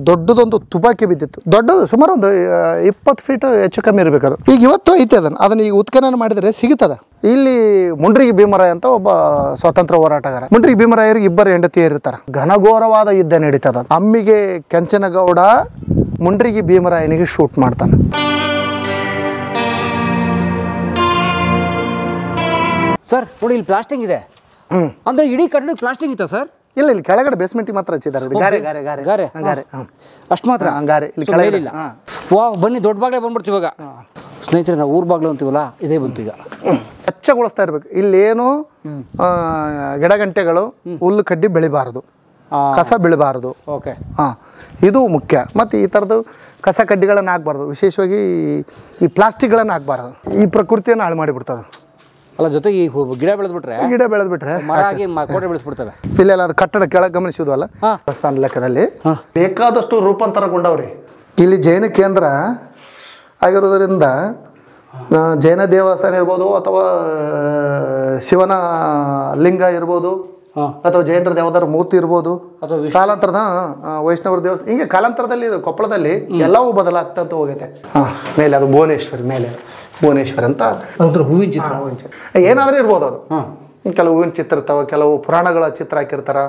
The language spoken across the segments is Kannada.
ದೊಡ್ಡದೊಂದು ತುಪಾಕಿ ಬಿದ್ದಿತ್ತು. ದೊಡ್ಡದು ಸುಮಾರು ಒಂದು 20 ಫೀಟ್ ಹೆಚ್ಚು ಕಮ್ಮಿ ಇರಬೇಕು. ಅದು ಈಗ ಇವತ್ತು ಐತೆ ಅದನ್ನು ಈಗ ಉತ್ಖನನ ಮಾಡಿದರೆ ಸಿಗುತ್ತದ. ಇಲ್ಲಿ ಮುಂಡ್ರಿಗಿ ಭೀಮರಾಯ ಅಂತ ಒಬ್ಬ ಸ್ವಾತಂತ್ರ್ಯ ಹೋರಾಟಗಾರ. ಮುಂಡ್ರಿಗಿ ಭೀಮರಾಯರಿಗೆ 2 ಹೆಂಡತಿಯರು ಇರ್ತಾರೆ. ಘನಘೋರವಾದ ಯುದ್ಧ ನಡೀತದ. ಅಮ್ಮಿಗೆ ಕೆಂಚನಗೌಡ ಮುಂಡ್ರಿಗಿ ಭೀಮರಾಯನಿಗೆ ಶೂಟ್ ಮಾಡ್ತಾನೆ. ಸರ್ ನೋಡಿ, ಇಲ್ಲಿ ಪ್ಲಾಸ್ಟಿಂಗ್ ಇದೆ ಅಂದ್ರೆ ಇಡೀ ಕಟ್ಟಡ ಪ್ಲಾಸ್ಟಿಂಗ್ ಇತ್ತಾ ಸರ್? ಇಲ್ಲ, ಇಲ್ಲಿ ಕೆಳಗಡೆ ಬೇಸ್ಮೆಂಟ್ ಮಾತ್ರ ಹಚ್ಚಿದ್ದಾರೆ. ಗಾರೆ ಗಾರೆ ಗಾರೆ ಗಾರೆ ಗಾರೆ ಅಷ್ಟು ಮಾತ್ರ ಗಾರೆ ಇಲ್ಲಿ ಕೆಳಗೆ ಇಲ್ಲ. ಬನ್ನಿ, ದೊಡ್ಡ ಬಾಗ್ಲೇ ಬಂದ್ಬಿಡ್ತೀವಿ ಇವಾಗ. ಸ್ನೇಹಿತರೆ, ನಾವು ಊರ್ ಬಾಗ್ಲು ಅಂತೀವಲ್ಲ, ಇದೇ ಬಂತು ಈಗ. ಸ್ವಚ್ಛಗೊಳಿಸ್ತಾ ಇರ್ಬೇಕು. ಇಲ್ಲೇನು ಗಿಡಗಂಟೆಗಳು, ಹುಲ್ಲು ಕಡ್ಡಿ ಬೆಳಿಬಾರದು, ಕಸ ಬೆಳಿಬಾರದು. ಓಕೆ, ಇದು ಮುಖ್ಯ. ಮತ್ತು ಈ ಥರದ್ದು ಕಸ ಕಡ್ಡಿಗಳನ್ನು ಹಾಕ್ಬಾರ್ದು. ವಿಶೇಷವಾಗಿ ಈ ಪ್ಲಾಸ್ಟಿಕ್ಗಳನ್ನು ಹಾಕ್ಬಾರ್ದು. ಈ ಪ್ರಕೃತಿಯನ್ನು ಹಾಳು ಮಾಡಿಬಿಡ್ತದೆ. ಅಲ್ಲ, ಜೊತೆಗೆ ಈ ಗಿಡ ಬೆಳೆದ್ಬಿಟ್ರೆ ಕೋಟೆ ಬೆಳೆಸ್ಬಿಡ್ತವೆ. ಇಲ್ಲೆಲ್ಲ ಅದು ಕಟ್ಟಡ ಕೆಳಗೆ ಗಮನಿಸಿದ್ವಲ್ಲ, ದೇವಸ್ಥಾನ ಲೆಕ್ಕದಲ್ಲಿ ಬೇಕಾದಷ್ಟು ರೂಪಾಂತರಗೊಂಡವ್ರಿ. ಇಲ್ಲಿ ಜೈನ ಕೇಂದ್ರ ಆಗಿರೋದ್ರಿಂದ ಜೈನ ದೇವಸ್ಥಾನ ಇರ್ಬೋದು, ಅಥವಾ ಶಿವನ ಲಿಂಗ ಇರ್ಬೋದು, ಅಥವಾ ಜೈನರ ದೇವದಾರ ಮೂರ್ತಿ ಇರ್ಬೋದು, ಕಾಲಾಂತರದ ವೈಷ್ಣವರ ದೇವಸ್ಥಾನ, ಹಿಂಗೆ ಕಾಲಾಂತರದಲ್ಲಿ ಕೊಪ್ಪಳದಲ್ಲಿ ಎಲ್ಲವೂ ಬದಲಾಗ್ತಾ ಹೋಗೈತೆ. ಮೇಲೆ ಅದು ಭುವನೇಶ್ವರಿ ಅಂತ ಹೂವಿನ ಚಿತ್ರ ಏನಾದ್ರೂ ಇರ್ಬೋದು. ಅದು ಕೆಲವು ಹೂವಿನ ಚಿತ್ರ ಇರ್ತಾವ, ಕೆಲವು ಪುರಾಣಗಳ ಚಿತ್ರ ಹಾಕಿರ್ತಾರ,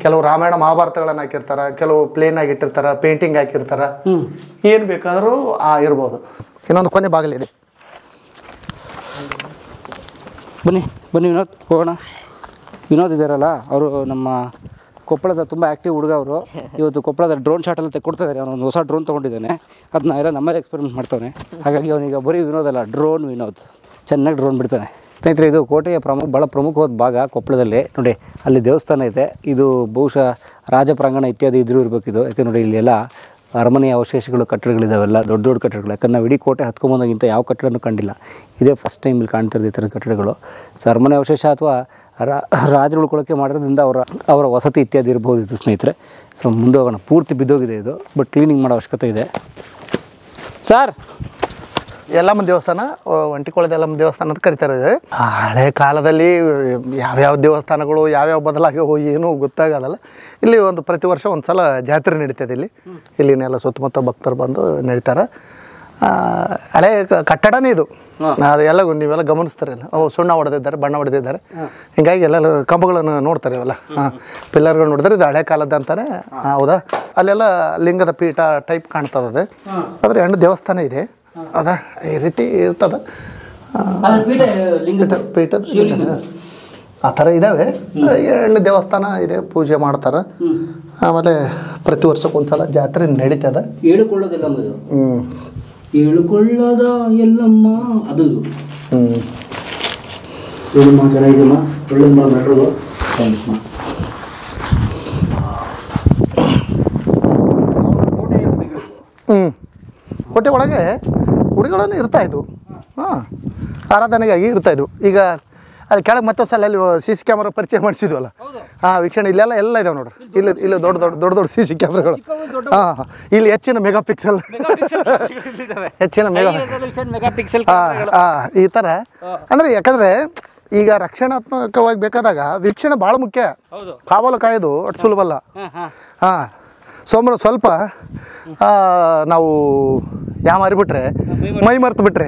ಕೆಲವು ರಾಮಾಯಣ ಮಹಾಭಾರತಗಳನ್ನ ಹಾಕಿರ್ತಾರ, ಕೆಲವು ಪ್ಲೇನ್ ಆಗಿ ಇಟ್ಟಿರ್ತಾರ, ಪೇಂಟಿಂಗ್ ಹಾಕಿರ್ತಾರ. ಏನ್ ಬೇಕಾದ್ರೂ ಇರ್ಬೋದು. ಇನ್ನೊಂದು ಕೊನೆ ಬಾಗಿಲಿದೆ. ಬನ್ನಿ ವಿನೋದ್, ಹೋಗೋಣ. ವಿನೋದ್ ಇದ್ದಾರಲ್ಲ, ಅವರು ನಮ್ಮ ಕೊಪ್ಪಳದ ತುಂಬ ಆ್ಯಕ್ಟಿವ್ ಹುಡುಗ. ಅವರು ಇವತ್ತು ಕೊಪ್ಪಳದ ಡ್ರೋನ್ ಶಾಟ್ ಎಲ್ಲ ತೆಕ್ಕೊಡ್ತಾ ಇದ್ದಾರೆ. ಅವನೊಂದು ಹೊಸ ಡ್ರೋನ್ ತೊಗೊಂಡಿದ್ದಾನೆ. ಅದನ್ನ ಎಲ್ಲ ನಮ್ಮಲ್ಲಿ ಎಕ್ಸ್ಪೆರಿಮೆಂಟ್ ಮಾಡ್ತಾನೆ. ಹಾಗಾಗಿ ಅವನೀಗ ಬರೀ ವಿನೋದ್ ಅಲ್ಲ, ಡ್ರೋನ್ ವಿನೋದ್. ಚೆನ್ನಾಗಿ ಡ್ರೋನ್ ಬಿಡ್ತಾನೆ. ಸ್ನೇಹಿತರೆ, ಇದು ಕೋಟೆಯ ಭಾಳ ಪ್ರಮುಖವಾದ ಭಾಗ ಕೊಪ್ಪಳದಲ್ಲಿ. ನೋಡಿ, ಅಲ್ಲಿ ದೇವಸ್ಥಾನ ಇದೆ. ಇದು ಬಹುಶಃ ರಾಜಪ್ರಾಂಗಣ ಇತ್ಯಾದಿ ಇದ್ರೂ ಇರಬೇಕಿದು. ಯಾಕೆ ನೋಡಿ, ಇಲ್ಲಿ ಎಲ್ಲ ಅರಮನೆಯ ಅವಶೇಷಗಳು, ಕಟ್ಟಡಗಳಿದಾವೆಲ್ಲ, ದೊಡ್ಡ ದೊಡ್ಡ ಕಟ್ಟಡಗಳು. ಯಾಕಂದ್ರೆ ನಾವು ಇಡೀ ಕೋಟೆ ಹತ್ಕೊಂಬಂದಾಗಿಂತ ಯಾವ ಕಟ್ಟಡನೂ ಕಂಡಿಲ್ಲ. ಇದೇ ಫಸ್ಟ್ ಟೈಮ್ ಇಲ್ಲಿ ಕಾಣ್ತಿರೋದು ಈ ಥರದ ಕಟ್ಟಡಗಳು. ಸೊ ಅರಮನೆ ಅವಶೇಷ ಅಥವಾ ರಾಜರು ಉಳ್ಕೊಳ್ಳೋಕ್ಕೆ ಮಾಡೋದ್ರಿಂದ ಅವರ ವಸತಿ ಇತ್ಯಾದಿ ಇರ್ಬೋದು ಇದು ಸ್ನೇಹಿತರೆ. ಸೊ ಮುಂದೆ ಹೋಗೋಣ. ಪೂರ್ತಿ ಬಿದ್ದೋಗಿದೆ ಇದು, ಬಟ್ ಕ್ಲೀನಿಂಗ್ ಮಾಡೋ ಅವಶ್ಯಕತೆ ಇದೆ. ಸರ್, ಯಲ್ಲಮ್ಮ ದೇವಸ್ಥಾನ, ಒಂಟಿಕೊಳದ ಯಲ್ಲಮ್ಮ ದೇವಸ್ಥಾನ ಅಂತ ಕರಿತಾರೆ. ಹಳೆ ಕಾಲದಲ್ಲಿ ಯಾವ್ಯಾವ ದೇವಸ್ಥಾನಗಳು ಯಾವ್ಯಾವ ಬದಲಾಗ್ಯಾವೋ ಏನೂ ಗೊತ್ತಾಗೋದಲ್ಲ. ಇಲ್ಲಿ ಪ್ರತಿ ವರ್ಷ ಒಂದು ಸಲ ಜಾತ್ರೆ ನಡೀತದೆ. ಇಲ್ಲಿನೆಲ್ಲ ಸುತ್ತಮುತ್ತ ಭಕ್ತರು ಬಂದು ನಡೀತಾರೆ. ಹಳೆ ಕಟ್ಟಡನೇ ಇದು. ಅದೆಲ್ಲ ನೀವೆಲ್ಲ ಗಮನಿಸ್ತಾರೆ. ಅವು ಸುಣ್ಣ ಹೊಡೆದಿದ್ದಾರೆ, ಬಣ್ಣ ಹೊಡೆದಿದ್ದಾರೆ. ಹಿಂಗಾಗಿ ಎಲ್ಲ ಕಂಬಗಳನ್ನು ನೋಡ್ತಾರೆ. ಇವೆಲ್ಲ ಪಿಲ್ಲರ್ಗಳು ನೋಡಿದ್ರೆ ಇದು ಹಳೆ ಕಾಲದ ಅಂತಾನೆ. ಹೌದಾ? ಅಲ್ಲೆಲ್ಲ ಲಿಂಗದ ಪೀಠ ಟೈಪ್ ಕಾಣ್ತದೆ. ಆದರೆ ಹೆಣ್ಣು ದೇವಸ್ಥಾನ ಇದೆ. ಹೌದಾ? ಈ ರೀತಿ ಇರ್ತದೆ. ಪೀಠದ ಆ ಥರ ಇದ್ದಾವೆ. ಹೆಣ್ಣು ದೇವಸ್ಥಾನ ಇದೆ, ಪೂಜೆ ಮಾಡ್ತಾರೆ. ಆಮೇಲೆ ಪ್ರತಿ ವರ್ಷಕ್ಕೊಂದ್ಸಲ ಜಾತ್ರೆ ನಡೀತದೆ. ಹೇಳ್ಕೊಳ್ಳದ ಎಲ್ಲಮ್ಮ ಅದು ಕೋಟೆ ಒಳಗೆ ಗುಡಿಗಳನ್ನು ಇರ್ತಾಯಿದ್ವು. ಆರಾಧನೆಗಾಗಿ ಇರ್ತಾಯಿದ್ವು. ಈಗ ಅದು ಕೆಳಗೆ ಮತ್ತೊಂದು ಸಲ ಅಲ್ಲಿ CC ಕ್ಯಾಮ್ರಾ ಪರಿಚಯ ಮಾಡಿಸಿದ್ವಲ್ಲ, ವೀಕ್ಷಣೆ ಇಲ್ಲೆಲ್ಲ ಎಲ್ಲ ಇದಾವೆ ನೋಡ್ರಿ. ಇಲ್ಲಿ ದೊಡ್ಡ CC ಕ್ಯಾಮ್ರಾಗಳು. ಇಲ್ಲಿ ಹೆಚ್ಚಿನ ಮೆಗಾಪಿಕ್ಸೆಲ್ ಈ ಥರ. ಅಂದರೆ ಯಾಕಂದರೆ ಈಗ ರಕ್ಷಣಾತ್ಮಕವಾಗಿ ಬೇಕಾದಾಗ ವೀಕ್ಷಣೆ ಭಾಳ ಮುಖ್ಯ. ಕಾವಲು ಕಾಯೋದು ಅಷ್ಟು ಸುಲಭಲ್ಲ. ಸ್ವಲ್ಪ ನಾವು ಮಾರಿಬಿಟ್ರೆ, ಮೈ ಮರೆತು ಬಿಟ್ರೆ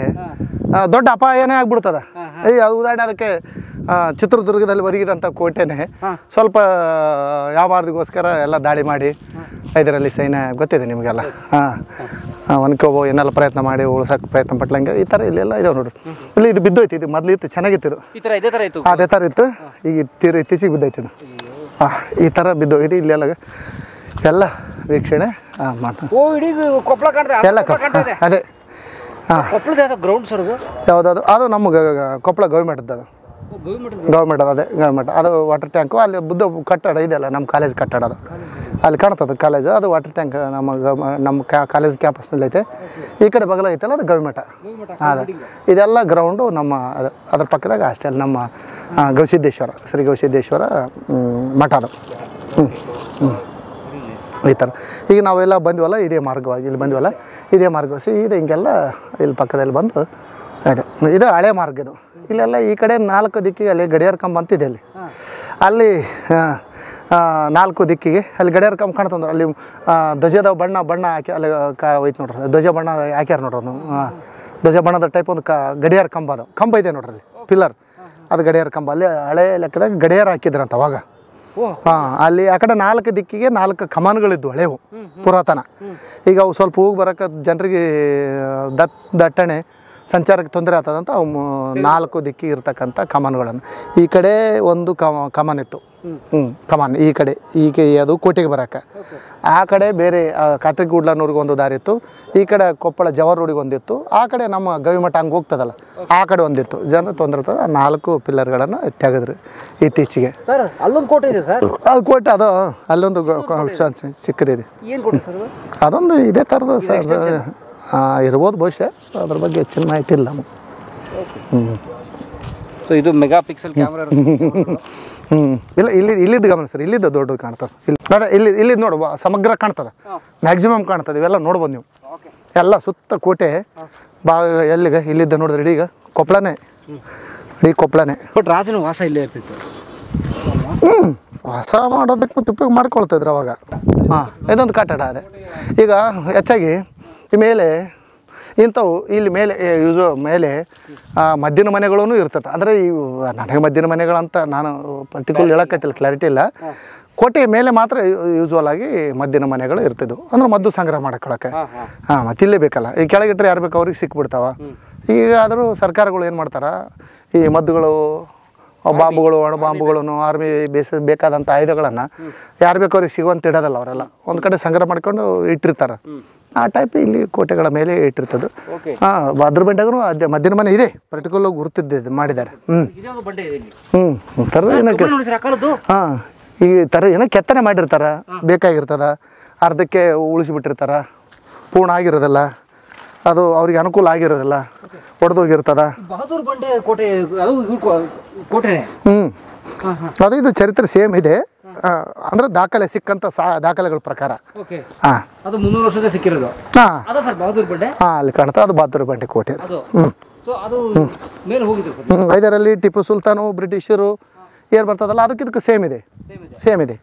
ದೊಡ್ಡ ಅಪಾಯನೇ ಆಗ್ಬಿಡ್ತದ. ಅದು ಉದಾಹರಣೆ, ಅದಕ್ಕೆ ಚಿತ್ರದುರ್ಗದಲ್ಲಿ ಒದಗಿದಂಥ ಕೋಟೆನೇ ಸ್ವಲ್ಪ ವ್ಯಾಪಾರದಿಗೋಸ್ಕರ ಎಲ್ಲ ದಾಳಿ ಮಾಡಿ ಇದರಲ್ಲಿ ಸೈನ್ಯ ಗೊತ್ತಿದೆ ನಿಮಗೆಲ್ಲ. ಒನ್ಕೋಬೋ ಏನೆಲ್ಲ ಪ್ರಯತ್ನ ಮಾಡಿ ಉಳ್ಸೋಕೆ ಪ್ರಯತ್ನ ಪಟ್ಲಂಗೆ ಈ ಥರ ಇಲ್ಲೆಲ್ಲ ಇದಾವೆ ನೋಡ್ರಿ. ಇಲ್ಲಿ ಇದು ಬಿದ್ದೋಯ್ತು. ಇದು ಮೊದಲು ಇತ್ತು, ಚೆನ್ನಾಗಿತ್ತು. ಅದೇ ಥರ ಇತ್ತು. ಈಗ ಇತ್ತೀಚೆಗೆ ಬಿದ್ದೋಯ್ತು ಇದು. ಈ ಥರ ಬಿದ್ದೋಗಿದೆ. ಇಲ್ಲೆಲ್ಲ ಎಲ್ಲ ವೀಕ್ಷಣೆ ಮಾಡ್ತಾರೆ. ಎಲ್ಲ ಅದೇ ಗ್ರೌಂಡ್ ಸರ್ ಯಾವುದಾದ್ರು ಅದು ನಮ್ಮ ಕೊಪ್ಪಳ ಗೌರ್ಮೆಂಟ್ದು. ಅದು ಗೌರ್ಮೆಂಟ್ ಅದು ವಾಟರ್ ಟ್ಯಾಂಕು. ಅಲ್ಲಿ ಬುದ್ಧ ಕಟ್ಟಡ ಇದೆಯಲ್ಲ, ನಮ್ಮ ಕಾಲೇಜ್ ಕಟ್ಟಡ. ಅದು ಅಲ್ಲಿ ಕಾಣ್ತದೆ ಕಾಲೇಜು. ಅದು ವಾಟರ್ ಟ್ಯಾಂಕ್ ನಮ್ಮ ಕಾಲೇಜ್ ಕ್ಯಾಂಪಸ್ನಲ್ಲಿ ಐತೆ. ಈ ಕಡೆ ಬಗಲ ಐತಲ್ಲ, ಅದು ಗೌರ್ಮೆಂಟ. ಅದೇ ಇದೆಲ್ಲ ಗ್ರೌಂಡು ನಮ್ಮ ಅದ್ರ ಪಕ್ಕದಾಗ ಹಾಸ್ಟೆಲ್ ನಮ್ಮ ಗವಿಸಿದ್ದೇಶ್ವರ, ಶ್ರೀ ಗವಿಸಿದ್ದೇಶ್ವರ ಮಠ. ಅದು ಈ ಥರ. ಈಗ ನಾವೆಲ್ಲ ಬಂದ್ವಲ್ಲ ಇದೇ ಮಾರ್ಗವಾಗಿ, ಇಲ್ಲಿ ಬಂದ್ವಲ್ಲ ಇದೇ ಮಾರ್ಗವಾಗಿ ಇದೆ. ಹಿಂಗೆಲ್ಲ ಇಲ್ಲಿ ಪಕ್ಕದಲ್ಲಿ ಬಂದು ಇದು ಹಳೆ ಮಾರ್ಗ. ಇದು ಇಲ್ಲೆಲ್ಲ ಈ ಕಡೆ 4 ದಿಕ್ಕಿಗೆ ಅಲ್ಲಿ ಗಡಿಯಾರ ಕಂಬ ಅಂತಿದೆ. ಅಲ್ಲಿ 4 ದಿಕ್ಕಿಗೆ ಅಲ್ಲಿ ಗಡಿಯಾರ ಕಂಬ ಕಾಣ್ತಂದ್ರೆ ಅಲ್ಲಿ ಧ್ವಜದ ಬಣ್ಣ ಹಾಕಿ ಅಲ್ಲಿ ಹೋಯ್ತು ನೋಡ್ರಿ, ಧ್ವಜ ಬಣ್ಣ ಹಾಕ್ಯಾರ ನೋಡ್ರಿ ಅದು. ಧ್ವಜ ಬಣ್ಣದ ಟೈಪ್ ಒಂದು ಗಡಿಯಾರ ಕಂಬ ಅದು ಕಂಬ ಇದೆ ನೋಡ್ರಿ ಅಲ್ಲಿ ಪಿಲ್ಲರ್, ಅದು ಗಡಿಯಾರ ಕಂಬ. ಅಲ್ಲಿ ಹಳೆ ಲೆಕ್ಕದಾಗ ಗಡಿಯಾರ ಹಾಕಿದ್ರಂತ ಅವಾಗ. ಅಲ್ಲಿ ಆ ಕಡೆ 4 ದಿಕ್ಕಿಗೆ 4 ಕಮಾನುಗಳಿದ್ವು ಹಳೆವು ಪುರಾತನ. ಈಗ ಅವು ಸ್ವಲ್ಪ ಹೋಗಿ ಬರೋಕೆ ಜನರಿಗೆ ದಟ್ಟಣೆ ಸಂಚಾರಕ್ಕೆ ತೊಂದರೆ ಆಗ್ತದಂತ ಅವು 4 ದಿಕ್ಕಿಗೆ ಇರ್ತಕ್ಕಂಥ ಕಮಾನುಗಳನ್ನು. ಈ ಕಡೆ ಒಂದು ಕಮಾನ್ ಇತ್ತು, ಕಮಾನ್ ಈ ಕಡೆ ಅದು ಕೋಟೆಗೆ ಬರೋಕೆ. ಆ ಕಡೆ ಬೇರೆ ಕಾತ್ರಿಗೂಡ್ಲನೂರಿಗೆ ಒಂದು ದಾರಿ ಇತ್ತು, ಈ ಕಡೆ ಕೊಪ್ಪಳ ಜವಾಹರ್ ರೋಡಿಗೆ ಒಂದಿತ್ತು, ಆ ಕಡೆ ನಮ್ಮ ಗವಿಮಠ ಹಂಗೆ ಹೋಗ್ತದಲ್ಲ ಆ ಕಡೆ ಒಂದಿತ್ತು. ಜನರು ತೊಂದರೆ ಇರ್ತದೆ. 4 ಪಿಲ್ಲರ್ಗಳನ್ನು ತೆಗೆದ್ರಿ ಇತ್ತೀಚೆಗೆ. ಸರ್ ಅಲ್ಲೊಂದು ಕೋಟೆ ಇದೆ ಸರ್, ಅದು ಕೋಟೆ ಅದು ಅಲ್ಲೊಂದು ಚಿಕ್ಕದಿದೆ. ಏನು ಕೋಟೆ ಸರ್? ಅದೊಂದು ಇದೇ ಥರದ ಸರ್ ಇರ್ಬೋದು ಬಹುಶಃ, ಅದ್ರ ಬಗ್ಗೆ ಹೆಚ್ಚಿನ ಮಾಹಿತಿ ಇಲ್ಲ ನಮಗೆ. ಸೊ ಇದು ಮೆಗಾ ಪಿಕ್ಸೆಲ್ ಕ್ಯಾಮ್ರಾ. ಇಲ್ಲ ಇಲ್ಲಿದ್ದು ಗಮನ ಸರ್, ಇಲ್ಲಿದ್ದು ದೊಡ್ಡದು ಕಾಣ್ತದೆ. ಅದೇ ಇಲ್ಲಿದ್ದು ನೋಡು ಸಮಗ್ರ ಕಾಣ್ತದೆ, ಮ್ಯಾಕ್ಸಿಮಮ್ ಕಾಣ್ತದೆ. ಇವೆಲ್ಲ ನೋಡ್ಬೋದು ನೀವು, ಎಲ್ಲ ಸುತ್ತ ಕೋಟೆ ಎಲ್ಲಿಗೆ ಇಲ್ಲಿದ್ದ ನೋಡಿದ್ರೆ ಇಡೀ ಕೊಪ್ಪಳನೇ, ಇಡೀ ಕೊಪ್ಪಳನೇ. ಬಟ್ ರಾಜನ ವಾಸ ಇಲ್ಲೇ ಇರ್ತಿತ್ತು. ವಾಸ ಮಾಡೋದಕ್ಕೆ ಉಪಯೋಗ ಮಾಡ್ಕೊಳ್ತಿದ್ರು ಅವಾಗ. ಇದೊಂದು ಕಟ್ಟಡ ಅದೇ. ಈಗ ಹೆಚ್ಚಾಗಿ ಈ ಮೇಲೆ ಇಂಥವು ಇಲ್ಲಿ ಮೇಲೆ ಮೇಲೆ ಮದ್ದಿನ ಮನೆಗಳೂ ಇರ್ತದೆ. ಅಂದರೆ ಇವು ನನಗೆ ಮದ್ದಿನ ಮನೆಗಳಂತ ನಾನು ಪರ್ಟಿಕ್ಯುಲರ್ ಹೇಳೋಕ್ಕೈತಿಲ್ಲ, ಕ್ಲಾರಿಟಿ ಇಲ್ಲ. ಕೋಟೆಯ ಮೇಲೆ ಮಾತ್ರ ಯೂಸ್ವಲ್ ಆಗಿ ಮದ್ದಿನ ಮನೆಗಳು ಇರ್ತಿದ್ವು, ಅಂದ್ರೆ ಮದ್ದು ಸಂಗ್ರಹ ಮಾಡ್ಕೊಳಕ್ಕೆ. ಮತ್ತು ಇಲ್ಲೇ ಬೇಕಲ್ಲ, ಈ ಕೆಳಗಿಟ್ಟರೆ ಯಾರು ಬೇಕು ಅವ್ರಿಗೆ ಸಿಕ್ಬಿಡ್ತಾವ. ಈಗ ಆದರೂ ಸರ್ಕಾರಗಳು ಏನು ಮಾಡ್ತಾರೆ, ಈ ಮದ್ದುಗಳು ಬಾಂಬುಗಳು ಅಣು ಬಾಂಬುಗಳನ್ನು ಆರ್ಮಿ ಬೇಕಾದಂಥ ಆಯುಧಗಳನ್ನು ಯಾರು ಬೇಕು ಅವ್ರಿಗೆ ಸಿಗುವಂತ ಇಡೋದಲ್ಲ. ಅವರೆಲ್ಲ ಒಂದು ಕಡೆ ಸಂಗ್ರಹ ಮಾಡ್ಕೊಂಡು ಇಟ್ಟಿರ್ತಾರೆ. ಆ ಟೈಪ್ ಇಲ್ಲಿ ಕೋಟೆಗಳ ಮೇಲೆ ಇಟ್ಟಿರ್ತದೆ. ಅದ್ರ ಬಂಡೆಗೂ ಅದೇ ಮದ್ದಿನ ಮನೆ ಇದೆ, ಪರ್ಟಿಕ್ಯುಲರ್ ಗುರುತಿದ್ದು ಮಾಡಿದ್ದಾರೆ. ಈ ಥರ ಏನೋ ಕೆತ್ತನೆ ಮಾಡಿರ್ತಾರೆ, ಬೇಕಾಗಿರ್ತದ, ಅರ್ಧಕ್ಕೆ ಉಳಿಸಿಬಿಟ್ಟಿರ್ತಾರ, ಪೂರ್ಣ ಆಗಿರೋದಿಲ್ಲ, ಅದು ಅವ್ರಿಗೆ ಅನುಕೂಲ ಆಗಿರೋದಿಲ್ಲ, ಒಡೆದೋಗಿರ್ತದ. ಅದು ಇದು ಚರಿತ್ರೆ ಸೇಮ್ ಇದೆ, ಅಂದ್ರೆ ದಾಖಲೆ ಸಿಕ್ಕಂತ ದಾಖಲೆಗಳ ಪ್ರಕಾರ. ಅಲ್ಲಿ ಕಾಣುತ್ತೆ, ಅದು ಬಹದ್ದೂರು ಬಂಡೆ ಕೋಟೆ. ಇದರಲ್ಲಿ ಟಿಪ್ಪು ಸುಲ್ತಾನು ಬ್ರಿಟಿಷರು ಏನು ಬರ್ತದಲ್ಲ ಅದಕ್ಕೆ ಸೇಮ್ ಇದೆ, ಸೇಮ್ ಇದೆ.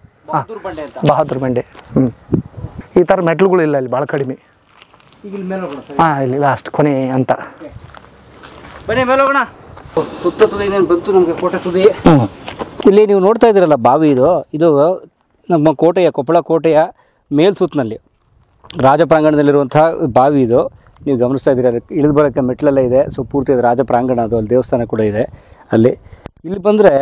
ಬಹದ್ದೂರು ಬಂಡೆ. ಈ ಥರ ಮೆಟ್ಲುಗಳು ಇಲ್ಲ ಇಲ್ಲಿ, ಭಾಳ ಕಡಿಮೆ. ಇಲ್ಲಿ ಲಾಸ್ಟ್ ಕೊನೆ ಅಂತ. ಇಲ್ಲಿ ನೀವು ನೋಡ್ತಾ ಇದ್ದೀರಲ್ಲ ಬಾವಿ, ಇದು ನಮ್ಮ ಕೋಟೆಯ ಕೊಪ್ಪಳ ಕೋಟೆಯ ಮೇಲ್ಸುತ್ತಿನಲ್ಲಿ ರಾಜ ಪ್ರಾಂಗಣದಲ್ಲಿರುವಂಥ ಬಾವಿ. ಇದು ನೀವು ಗಮನಿಸ್ತಾ ಇದ್ದೀರ, ಇಳಿದು ಬರೋಕ್ಕೆ ಮೆಟ್ಲೆಲ್ಲ ಇದೆ. ಸೊ ಪೂರ್ತಿ ರಾಜ ಪ್ರಾಂಗಣ, ಅದು ಅಲ್ಲಿ ದೇವಸ್ಥಾನ ಕೂಡ ಇದೆ ಅಲ್ಲಿ. ಇಲ್ಲಿ ಬಂದರೆ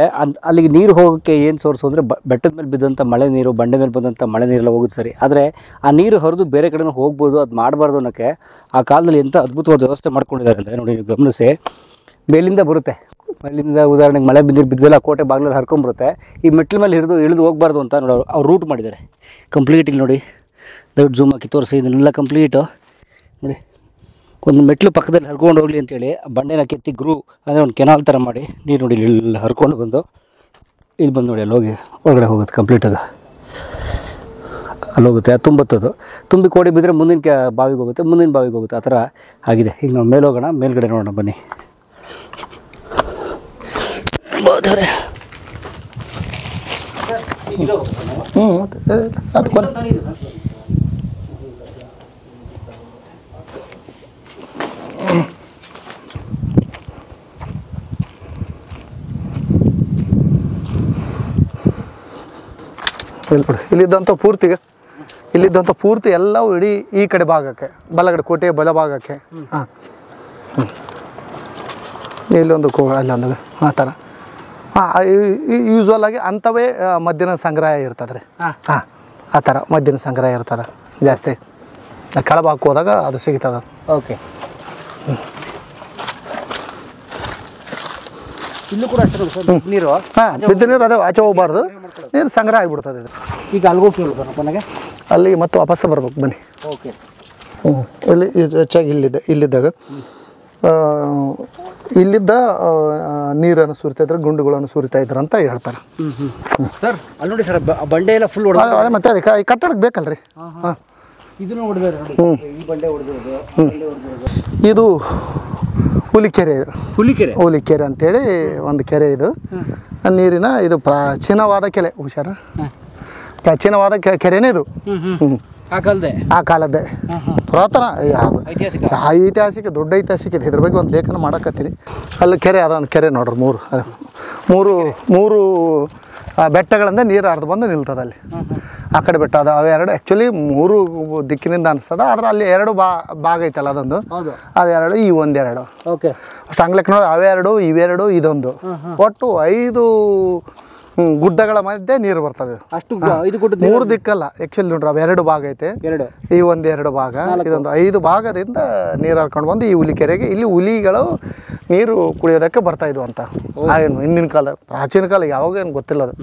ಅಲ್ಲಿಗೆ ನೀರು ಹೋಗೋಕ್ಕೆ ಏನು ಸೋರ್ಸು ಅಂದರೆ ಬೆಟ್ಟದ ಮೇಲೆ ಬಿದ್ದಂಥ ಮಳೆ ನೀರು, ಬಂಡೆ ಮೇಲೆ ಬಂದಂಥ ಮಳೆ ನೀರೆಲ್ಲ ಹೋಗುತ್ತೆ ಸರಿ. ಆದರೆ ಆ ನೀರು ಹರಿದು ಬೇರೆ ಕಡೆನೂ ಹೋಗ್ಬೋದು, ಅದು ಮಾಡಬಾರ್ದು ಅನ್ನೋಕ್ಕೆ ಆ ಕಾಲದಲ್ಲಿ ಎಂಥ ಅದ್ಭುತವಾದ ವ್ಯವಸ್ಥೆ ಮಾಡ್ಕೊಂಡಿದ್ದಾರೆ ಅಂದರೆ ನೋಡಿ, ನೀವು ಗಮನಿಸಿ. ಮೇಲಿಂದ ಬರುತ್ತೆ, ಮೇಲಿಂದ ಉದಾಹರಣೆಗೆ ಮಳೆ ಬಿದ್ದೆಲ್ಲ ಕೋಟೆ ಬಾಗಿಲಲ್ಲಿ ಹರ್ಕೊಂಬರುತ್ತೆ. ಈ ಮೆಟ್ಲ ಮೇಲೆ ಇಳಿದು ಹೋಗಬಾರ್ದು ಅಂತ ನೋಡಿ ಅವ್ರು ರೂಟ್ ಮಾಡಿದ್ದಾರೆ ಕಂಪ್ಲೀಟ್. ಇಲ್ಲಿ ನೋಡಿ, ದೊಡ್ಡ ಜೂಮ್ ಹಾಕಿ ತೋರಿಸಿ, ಇದನ್ನೆಲ್ಲ ಕಂಪ್ಲೀಟು ನೋಡಿ. ಒಂದು ಮೆಟ್ಲು ಪಕ್ಕದಲ್ಲಿ ಹರ್ಕೊಂಡು ಹೋಗಲಿ ಅಂತೇಳಿ ಬಂಡೆನ ಕೆತ್ತಿ ಅಂದರೆ ಒಂದು ಕೆನಾಲ್ ಥರ ಮಾಡಿ ನೀರು ನೋಡಿ ಇಲ್ಲಿ ಹರ್ಕೊಂಡು ಬಂದು ಇಲ್ಲಿ ಬಂದು ನೋಡಿ ಅಲ್ಲಿ ಹೋಗಿ ಒಳಗಡೆ ಹೋಗುತ್ತೆ ಕಂಪ್ಲೀಟ್. ಅದು ಅಲ್ಲಿ ಹೋಗುತ್ತೆ, ಅದು ತುಂಬತ್ತದು, ತುಂಬಿ ಕೋಡಿ ಬಿದ್ದರೆ ಮುಂದಿನ ಬಾವಿಗೆ ಹೋಗುತ್ತೆ, ಮುಂದಿನ ಬಾವಿಗೆ ಹೋಗುತ್ತೆ. ಆ ಥರ ಆಗಿದೆ. ಈಗ ನಾವು ಮೇಲೆ ಹೋಗೋಣ, ಮೇಲ್ಗಡೆ ನೋಡೋಣ ಬನ್ನಿ. ಅದು ಇಲ್ಲಿದ್ದಂಥ ಪೂರ್ತಿ ಎಲ್ಲವೂ ಇಡೀ ಈ ಕಡೆ ಭಾಗಕ್ಕೆ, ಬಲಗಡೆ ಕೋಟೆಯ ಬಲಭಾಗಕ್ಕೆ. ಇಲ್ಲೊಂದು ಅಲ್ಲೊಂದು ಆ ಥರ ಯೂಸ್ವಲ್ ಆಗಿ ಅಂಥವೇ ಮದ್ದಿನ ಸಂಗ್ರಹ ಇರ್ತದೆ ರೀ. ಆ ಥರ ಮದ್ದಿನ ಸಂಗ್ರಹ ಇರ್ತದೆ ಜಾಸ್ತಿ. ಕೆಳಭಾಗಕ್ಕೆ ಹೋದಾಗ ಅದು ಸಿಗ್ತದೆ. ಓಕೆ. ಇಲ್ಲೂ ಕೂಡ ಅಷ್ಟೇ ನೀರು, ಬಿದ್ದ ನೀರು ಅದೇ ಆಚೆ ಹೋಗ್ಬಾರ್ದು, ನೀರು ಸಂಗ್ರಹ ಆಗಿಬಿಡ್ತದೆ ಇದು. ಈಗ ಅಲ್ಲಿಗೆ ಅಲ್ಲಿ ಮತ್ತೆ ವಾಪಸ್ ಬರ್ಬೇಕು ಬನ್ನಿ. ಓಕೆ. ಇಲ್ಲಿ ಹೆಚ್ಚಾಗಿ ಇಲ್ಲಿದ್ದಾಗ ಇಲ್ಲಿದ್ದ ನೀರನ್ನು ಸುರಿತಾ ಇದ್ರೆ, ಗುಂಡುಗಳನ್ನು ಸುರಿತಾ ಇದ್ರು ಅಂತ ಹೇಳ್ತಾರೆ. ಸರ್ ಅಲ್ಲಿ ನೋಡಿ ಸರ್, ಬಂಡೆ ಎಲ್ಲ ಫುಲ್ ಅದೇ ಮತ್ತೆ ಅದಕ್ಕೆ ಈ ಕಟ್ಟಡಕ್ಕೆ ಬೇಕಲ್ರಿ. ಇದು ಹುಲಿಕೆರೆ, ಹುಲಿಕೆರೆ ಅಂತೇಳಿ ಒಂದು ಕೆರೆ. ಇದು ನೀರಿನ ಇದು ಪ್ರಾಚೀನವಾದ ಕೆರೆ. ಹುಷಾರ ಪ್ರಾಚೀನವಾದ ಕೆರೆನೇ ಇದು. ಆ ಕಾಲದ್ದೇ ಪುರಾತನ ಐತಿಹಾಸಿಕ ದೊಡ್ಡ ಐತಿಹಾಸಿಕ ಇದೆ. ಇದ್ರ ಬಗ್ಗೆ ಒಂದು ಲೇಖನ ಮಾಡಕತ್ತೀನಿ. ಅಲ್ಲಿ ಕೆರೆ ಅದೊಂದು ಕೆರೆ ನೋಡ್ರಿ, ಮೂರು ಬೆಟ್ಟಗಳಿಂದ ನೀರು ಹರಿದು ಬಂದು ನಿಲ್ತದೆ ಅಲ್ಲಿ. ಆ ಕಡೆ ಬೆಟ್ಟ ಅದು ಅವೆರಡು ಆ್ಯಕ್ಚುಲಿ 3 ದಿಕ್ಕಿನಿಂದ ಅನಿಸ್ತದ. ಆದ್ರೆ ಅಲ್ಲಿ 2 ಭಾಗ ಐತಲ್ಲ, ಅದೊಂದು ಅದೆರಡು ಈ ಒಂದೆರಡು ಅಷ್ಟು ಅಂಗ್ಲಕ್ಕೆ ನೋಡಿ, ಅವೆರಡು ಇವೆರಡು ಇದೊಂದು, ಒಟ್ಟು 5 ಗುಡ್ಡಗಳ ಮಧ್ಯೆ ನೀರು ಬರ್ತದೆ. ಅಷ್ಟು 5 ಗುಡ್ಡ 3 ದಿಕ್ಕಲ್ಲ ಆ್ಯಕ್ಚುಲಿ ನೋಡ್ರಿ, ಅವು 2 ಭಾಗ ಐತೆ, ಈ 1-2 ಭಾಗ, ಇದೊಂದು 5 ಭಾಗದಿಂದ ನೀರು ಹರ್ಕೊಂಡು ಬಂದು ಈ ಹುಲಿ ಕೆರೆಗೆ, ಇಲ್ಲಿ ಹುಲಿಗಳು ನೀರು ಕುಡಿಯೋದಕ್ಕೆ ಬರ್ತಾ ಇದ್ವು ಅಂತ. ಏನು ಹಿಂದಿನ ಕಾಲ, ಪ್ರಾಚೀನ ಕಾಲ, ಯಾವಾಗ ಏನು ಗೊತ್ತಿಲ್ಲ ಅದು.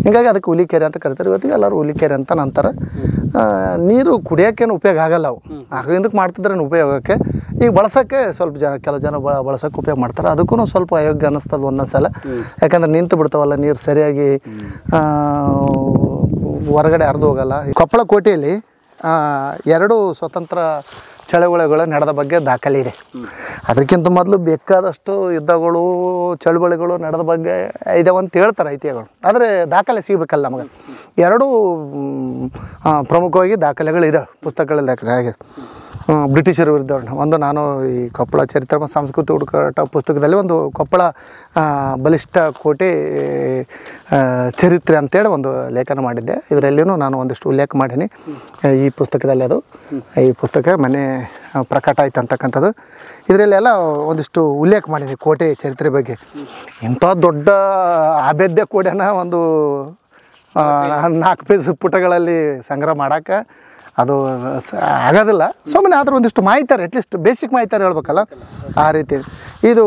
ಹೀಗಾಗಿ ಅದಕ್ಕೆ ಹುಲಿ ಕೆರೆ ಅಂತ ಕರಿತಾರೆ. ಇವತ್ತಿಗೆ ಎಲ್ಲರೂ ಹುಲಿ ಕೆರೆ ಅಂತ ನಂತರ. ನೀರು ಕುಡಿಯೋಕ್ಕೇನು ಉಪಯೋಗ ಆಗಲ್ಲ ಅವು, ಆಗ ಹಿಂದಕ್ಕೆ ಮಾಡ್ತಿದ್ರೆ ಉಪಯೋಗಕ್ಕೆ. ಈಗ ಬಳಸೋಕ್ಕೆ ಸ್ವಲ್ಪ ಕೆಲವು ಜನ ಬಳಸೋಕ್ಕೆ ಉಪಯೋಗ ಮಾಡ್ತಾರೆ. ಅದಕ್ಕೂ ಸ್ವಲ್ಪ ಅಯೋಗ್ಯ ಅನ್ನಿಸ್ತದೆ ಒಂದೊಂದು ಸಲ. ಯಾಕಂದ್ರೆ ನಿಂತು ಬಿಡ್ತಾವಲ್ಲ ನೀರು ಸರಿಯಾಗಿ ಹೊರಗಡೆ ಹರಿದು ಹೋಗಲ್ಲ. ಕೊಪ್ಪಳ ಕೋಟೆಯಲ್ಲಿ 2 ಸ್ವತಂತ್ರ ಚಳವಳಿಗಳು ನಡೆದ ಬಗ್ಗೆ ದಾಖಲೆ ಇದೆ. ಅದಕ್ಕಿಂತ ಮೊದಲು ಬೇಕಾದಷ್ಟು ಯುದ್ಧಗಳು, ಚಳವಳಿಗಳು ನಡೆದ ಬಗ್ಗೆ ಇದಾವೆ ಅಂತ ಹೇಳ್ತಾರೆ ಐತಿಹ್ಯಗಳು. ಆದರೆ ದಾಖಲೆ ಸಿಗಬೇಕಲ್ಲ ನಮಗೆ. 2 ಪ್ರಮುಖವಾಗಿ ದಾಖಲೆಗಳಿದೆ, ಪುಸ್ತಕಗಳಲ್ಲಿ ದಾಖಲೆ ಆಗಿದೆ. ಬ್ರಿಟಿಷರ ವಿರುದ್ಧ ಒಂದು, ನಾನು ಈ ಕೊಪ್ಪಳ ಚರಿತ್ರೆ ಮತ್ತು ಸಾಂಸ್ಕೃತಿಕ ಹುಡುಕಾಟ ಪುಸ್ತಕದಲ್ಲಿ ಒಂದು ಕೊಪ್ಪಳ ಬಲಿಷ್ಠ ಕೋಟೆ ಚರಿತ್ರೆ ಅಂತೇಳಿ ಒಂದು ಲೇಖನ ಮಾಡಿದ್ದೆ. ಇದರಲ್ಲಿಯೂ ನಾನು ಒಂದಿಷ್ಟು ಉಲ್ಲೇಖ ಮಾಡೀನಿ ಈ ಪುಸ್ತಕದಲ್ಲಿ. ಈ ಪುಸ್ತಕ ಮನೆ ಪ್ರಕಟ ಆಯ್ತು ಅಂತಕ್ಕಂಥದ್ದು. ಇದರಲ್ಲೆಲ್ಲ ಒಂದಿಷ್ಟು ಉಲ್ಲೇಖ ಮಾಡೀನಿ ಕೋಟೆ ಚರಿತ್ರೆ ಬಗ್ಗೆ. ಇಂಥ ದೊಡ್ಡ ಅಭೇದ್ಯ ಕೋಟೆನ ಒಂದು 4 ಪೇಜ್ ಪುಟಗಳಲ್ಲಿ ಸಂಗ್ರಹ ಮಾಡೋಕ್ಕೆ ಅದು ಆಗೋದಿಲ್ಲ. ಸುಮ್ಮನೆ ಆದರೂ ಒಂದಿಷ್ಟು ಮಾಹಿತಿ, ಅಟ್ಲೀಸ್ಟ್ ಬೇಸಿಕ್ ಮಾಹಿತಿ ಹೇಳ್ಬೇಕಲ್ಲ, ಆ ರೀತಿ. ಇದು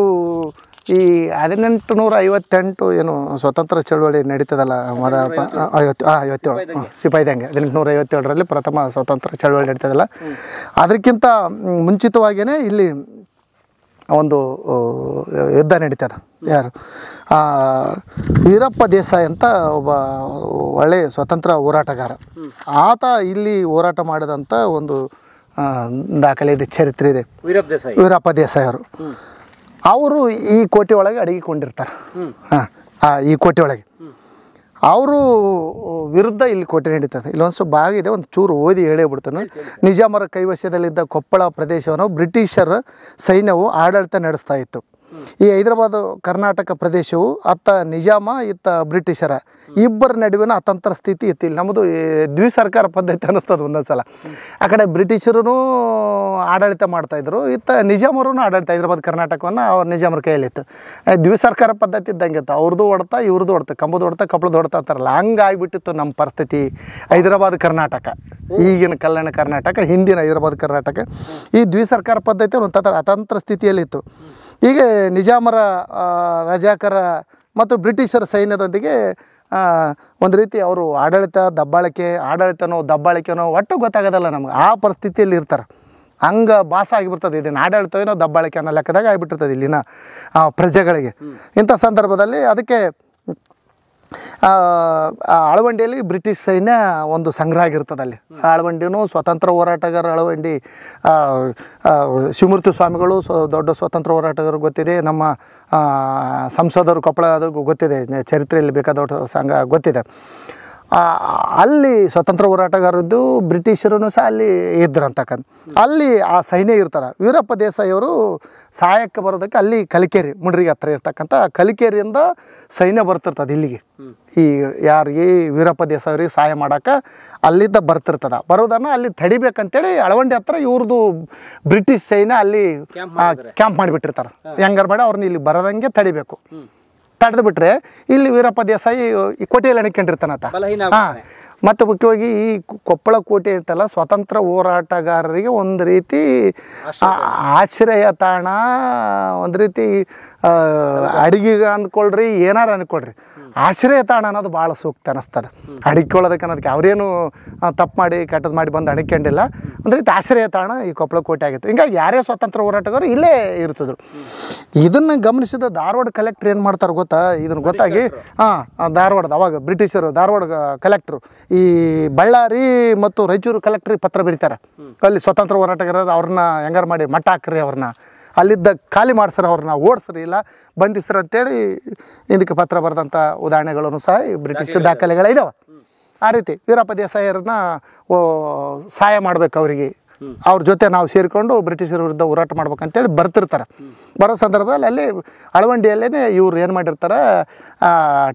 ಈ 1858 ಏನು ಸ್ವತಂತ್ರ ಚಳವಳಿ ನಡೀತದಲ್ಲ, 57 ಸಿಪಾಯಿದಂಗೆ 1857ರಲ್ಲಿ ಪ್ರಥಮ ಸ್ವತಂತ್ರ ಚಳವಳಿ ನಡೀತದಲ್ಲ, ಅದಕ್ಕಿಂತ ಮುಂಚಿತವಾಗಿಯೇ ಇಲ್ಲಿ ಒಂದು ಯುದ್ಧ ನಡೀತದೆ. ಯಾರು ವೀರಪ್ಪ ದೇಸಾಯಿ ಅಂತ ಒಬ್ಬ ಒಳ್ಳೆಯ ಸ್ವತಂತ್ರ ಹೋರಾಟಗಾರ. ಆತ ಇಲ್ಲಿ ಹೋರಾಟ ಮಾಡಿದಂಥ ಒಂದು ದಾಖಲೆ ಇದೆ, ಚರಿತ್ರೆ ಇದೆ. ವೀರಪ್ಪ ದೇಸಾಯಿ ಅವರು ಈ ಕೋಟೆ ಒಳಗೆ ಅಡಗಿಕೊಂಡಿರ್ತಾರೆ. ಈ ಕೋಟೆ ಒಳಗೆ ಅವರು ವಿರುದ್ಧ ಇಲ್ಲಿ ಕೋಟೆ ನಡೀತದೆ. ಇಲ್ಲೊಂದು ಸ್ವಲ್ಪ ಭಾಗ ಇದೆ, ಒಂದು ಚೂರು ಓದಿ ಹೇಳಿಬಿಡ್ತಾನೆ. ನಿಜಾಮರ ಕೈವಶದಲ್ಲಿದ್ದ ಕೊಪ್ಪಳ ಪ್ರದೇಶವನ್ನು ಬ್ರಿಟಿಷರ ಸೈನ್ಯವು ಆಡಳಿತ ನಡೆಸ್ತಾ ಇತ್ತು. ಈ ಹೈದರಾಬಾದ್ ಕರ್ನಾಟಕ ಪ್ರದೇಶವು ಅತ್ತ ನಿಜಾಮ, ಇತ್ತ ಬ್ರಿಟಿಷರ ಇಬ್ಬರ ನಡುವಿನ ಅತಂತ್ರ ಸ್ಥಿತಿ ಇತ್ತು. ಇಲ್ಲಿ ನಮ್ಮದು ದ್ವಿಸರ್ಕಾರ ಪದ್ಧತಿ ಅನ್ನಿಸ್ತದೆ ಒಂದೊಂದು ಸಲ. ಆ ಕಡೆ ಬ್ರಿಟಿಷರೂ ಆಡಳಿತ ಮಾಡ್ತಾಯಿದ್ರು, ಇತ್ತ ನಿಜಾಮರೂ ಆಡಳಿತ, ಹೈದರಾಬಾದ್ ಕರ್ನಾಟಕವನ್ನು ಅವ್ರ ನಿಜಾಮರ ಕೈಯಲ್ಲಿತ್ತು. ದ್ವಿಸರ್ಕಾರ ಪದ್ಧತಿ ಇದ್ದಂಗೆ ಇತ್ತು. ಅವ್ರದ್ದು ಹೊಡ್ತಾ ಇವ್ರದ್ದು ಹೊಡ್ತಾ, ಕಂಬದ ಹೊಡ್ತಾ ಕಪ್ಪಳದ ಹೊಡ್ತಾ ಅಂತಾರಲ್ಲ, ಹಂಗಾಗಿಬಿಟ್ಟಿತ್ತು ನಮ್ಮ ಪರಿಸ್ಥಿತಿ. ಹೈದರಾಬಾದ್ ಕರ್ನಾಟಕ, ಈಗಿನ ಕಲ್ಯಾಣ ಕರ್ನಾಟಕ, ಹಿಂದಿನ ಹೈದರಾಬಾದ್ ಕರ್ನಾಟಕ, ಈ ದ್ವಿಸರ್ಕಾರ ಪದ್ಧತಿ ಒಂದು ಅತಂತ್ರ ಸ್ಥಿತಿಯಲ್ಲಿತ್ತು. ಹೀಗೆ ನಿಜಾಮರ ರಜಾಕರ ಮತ್ತು ಬ್ರಿಟಿಷರ ಸೈನ್ಯದೊಂದಿಗೆ ಒಂದು ರೀತಿ ಅವರು ದಬ್ಬಾಳಿಕೆನೋ ಒಟ್ಟು ಗೊತ್ತಾಗೋದಲ್ಲ ನಮ್ಗೆ. ಆ ಪರಿಸ್ಥಿತಿಯಲ್ಲಿ ಇರ್ತಾರೆ. ಹಂಗೆ ಭಾಸ ಆಗಿಬಿಡ್ತದೆ. ಇದನ್ನು ಆಡಳಿತ ಏನೋ ದಬ್ಬಾಳಿಕೆ ಅನ್ನೋ ಲೆಕ್ಕದಾಗ ಆಗಿಬಿಟ್ಟಿರ್ತದೆ ಇಲ್ಲಿನ ಪ್ರಜೆಗಳಿಗೆ. ಇಂಥ ಸಂದರ್ಭದಲ್ಲಿ ಅದಕ್ಕೆ ಆಳವಂಡಿಯಲ್ಲಿ ಬ್ರಿಟಿಷ್ ಸೈನ್ಯ ಒಂದು ಸಂಗ್ರಹ ಆಗಿರ್ತದೆ. ಅಲ್ಲಿ ಆಳವಂಡಿನೂ ಸ್ವತಂತ್ರ ಹೋರಾಟಗಾರ ಆಳವಂಡಿ ಶಿವಮೂರ್ತಿ ಸ್ವಾಮಿಗಳು ದೊಡ್ಡ ಸ್ವತಂತ್ರ ಹೋರಾಟಗಾರರು ಗೊತ್ತಿದೆ. ನಮ್ಮ ಸಂಸದರು ಕೊಪ್ಪಳ ಅದು ಗೊತ್ತಿದೆ, ಚರಿತ್ರೆಯಲ್ಲಿ ಬೇಕಾದ ದೊಡ್ಡ ಸಂಘ ಗೊತ್ತಿದೆ. ಅಲ್ಲಿ ಸ್ವತಂತ್ರ ಹೋರಾಟಗಾರದ್ದು ಬ್ರಿಟಿಷರೂ ಸಹ ಅಲ್ಲಿ ಇದ್ರಂತಕ್ಕಂಥ. ಅಲ್ಲಿ ಆ ಸೈನ್ಯ ಇರ್ತಾರೆ. ವೀರಪ್ಪ ದೇಸಾಯಿಯವರು ಸಹಾಯಕ್ಕೆ ಬರೋದಕ್ಕೆ ಅಲ್ಲಿ ಕಲಿಕೇರಿ, ಮುಂಡ್ರಿಗೆ ಹತ್ರ ಇರ್ತಕ್ಕಂಥ ಕಲಿಕೇರಿಯಿಂದ ಸೈನ್ಯ ಬರ್ತಿರ್ತದೆ ಇಲ್ಲಿಗೆ. ಈ ಯಾರಿಗೆ ವೀರಪ್ಪ ದೇಸಾಯಿಯವ್ರಿಗೆ ಸಹಾಯ ಮಾಡೋಕೆ ಅಲ್ಲಿದ್ದ ಬರೋದನ್ನು ಅಲ್ಲಿ ತಡಿಬೇಕಂತೇಳಿ ಅಳವಂಡಿ ಹತ್ರ ಇವ್ರದ್ದು ಬ್ರಿಟಿಷ್ ಸೈನ್ಯ ಅಲ್ಲಿ ಕ್ಯಾಂಪ್ ಮಾಡಿಬಿಟ್ಟಿರ್ತಾರೆ. ಹೆಂಗಾರು ಮಾಡಿ ಅವ್ರನ್ನ ಇಲ್ಲಿ ಬರೋದಂಗೆ ತಡಿಬೇಕು. ತಡೆದು ಬಿಟ್ರೆ ಇಲ್ಲಿ ವೀರಪ್ಪ ದೇಸಾಯಿ ಈ ಕೋಟೆಯಲ್ಲಿ ಅಣಿಕೊಂಡಿರ್ತಾನಂತ. ಮತ್ತು ಮುಖ್ಯವಾಗಿ ಈ ಕೊಪ್ಪಳ ಕೋಟೆ ಇರ್ತಲ್ಲ, ಸ್ವತಂತ್ರ ಹೋರಾಟಗಾರರಿಗೆ ಒಂದು ರೀತಿ ಆಶ್ರಯ ತಾಣ, ಒಂದು ರೀತಿ ಅಡಿಗೆ ಅಂದ್ಕೊಳ್ರಿ, ಏನಾರು ಅಂದ್ಕೊಳ್ರಿ, ಆಶ್ರಯ ತಾಣ ಅನ್ನೋದು ಭಾಳ ಸೂಕ್ತ ಅನ್ನಿಸ್ತದೆ. ಅಡಿಕೊಳ್ಳೋದಕ್ಕೆ ಅನ್ನೋದಕ್ಕೆ ಅವರೇನು ತಪ್ಪು ಮಾಡಿ ಕೆಟ್ಟದ್ದು ಮಾಡಿ ಬಂದು ಅಣಿಕೊಂಡಿಲ್ಲ. ಒಂದು ರೀತಿ ಆಶ್ರಯ ತಾಣ ಈ ಕೊಪ್ಪಳ ಕೋಟೆ ಆಗಿತ್ತು. ಹಿಂಗಾಗಿ ಯಾರೇ ಸ್ವತಂತ್ರ ಹೋರಾಟಗಾರರು ಇಲ್ಲೇ ಇರ್ತಿದ್ರು. ಇದನ್ನು ಗಮನಿಸಿದ ಧಾರವಾಡ ಕಲೆಕ್ಟ್ರ್ ಏನು ಮಾಡ್ತಾರೆ ಗೊತ್ತಾ? ಇದನ್ನು ಗೊತ್ತಾಗಿ ಧಾರವಾಡದ ಅವಾಗ ಬ್ರಿಟಿಷರು ಧಾರವಾಡ ಕಲೆಕ್ಟ್ರು ಈ ಬಳ್ಳಾರಿ ಮತ್ತು ರಾಯಚೂರು ಕಲೆಕ್ಟ್ರಿಗೆ ಪತ್ರ ಬರೀತಾರೆ. ಅಲ್ಲಿ ಸ್ವತಂತ್ರ ಹೋರಾಟಗಾರರು ಅವ್ರನ್ನ ಹೆಂಗಾರು ಮಾಡಿ ಮಟ್ಟ ಹಾಕ್ರಿ, ಅವ್ರನ್ನ ಅಲ್ಲಿದ್ದ ಖಾಲಿ ಮಾಡಿಸ್ರಿ, ಅವ್ರನ್ನ ಓಡಿಸ್ರಿ, ಇಲ್ಲ ಬಂಧಿಸ್ರಿ ಅಂತೇಳಿ ಇದಕ್ಕೆ ಪತ್ರ ಬರೆದಂಥ ಉದಾಹರಣೆಗಳನ್ನು ಸಹ ಬ್ರಿಟಿಷ್ ದಾಖಲೆಗಳಿದಾವೆ. ಆ ರೀತಿ ವೀರಪ್ಪ ದೇಸಾಯಿಯರನ್ನ ಸಹಾಯ ಮಾಡ್ಬೇಕು ಅವರಿಗೆ, ಅವ್ರ ಜೊತೆ ನಾವು ಸೇರಿಕೊಂಡು ಬ್ರಿಟಿಷರ ವಿರುದ್ಧ ಹೋರಾಟ ಮಾಡ್ಬೇಕಂತೇಳಿ ಬರ್ತಿರ್ತಾರೆ. ಬರೋ ಸಂದರ್ಭದಲ್ಲಿ ಅಲ್ಲಿ ಅಳವಂಡಿಯಲ್ಲೇ ಇವ್ರು ಏನು ಮಾಡಿರ್ತಾರೆ,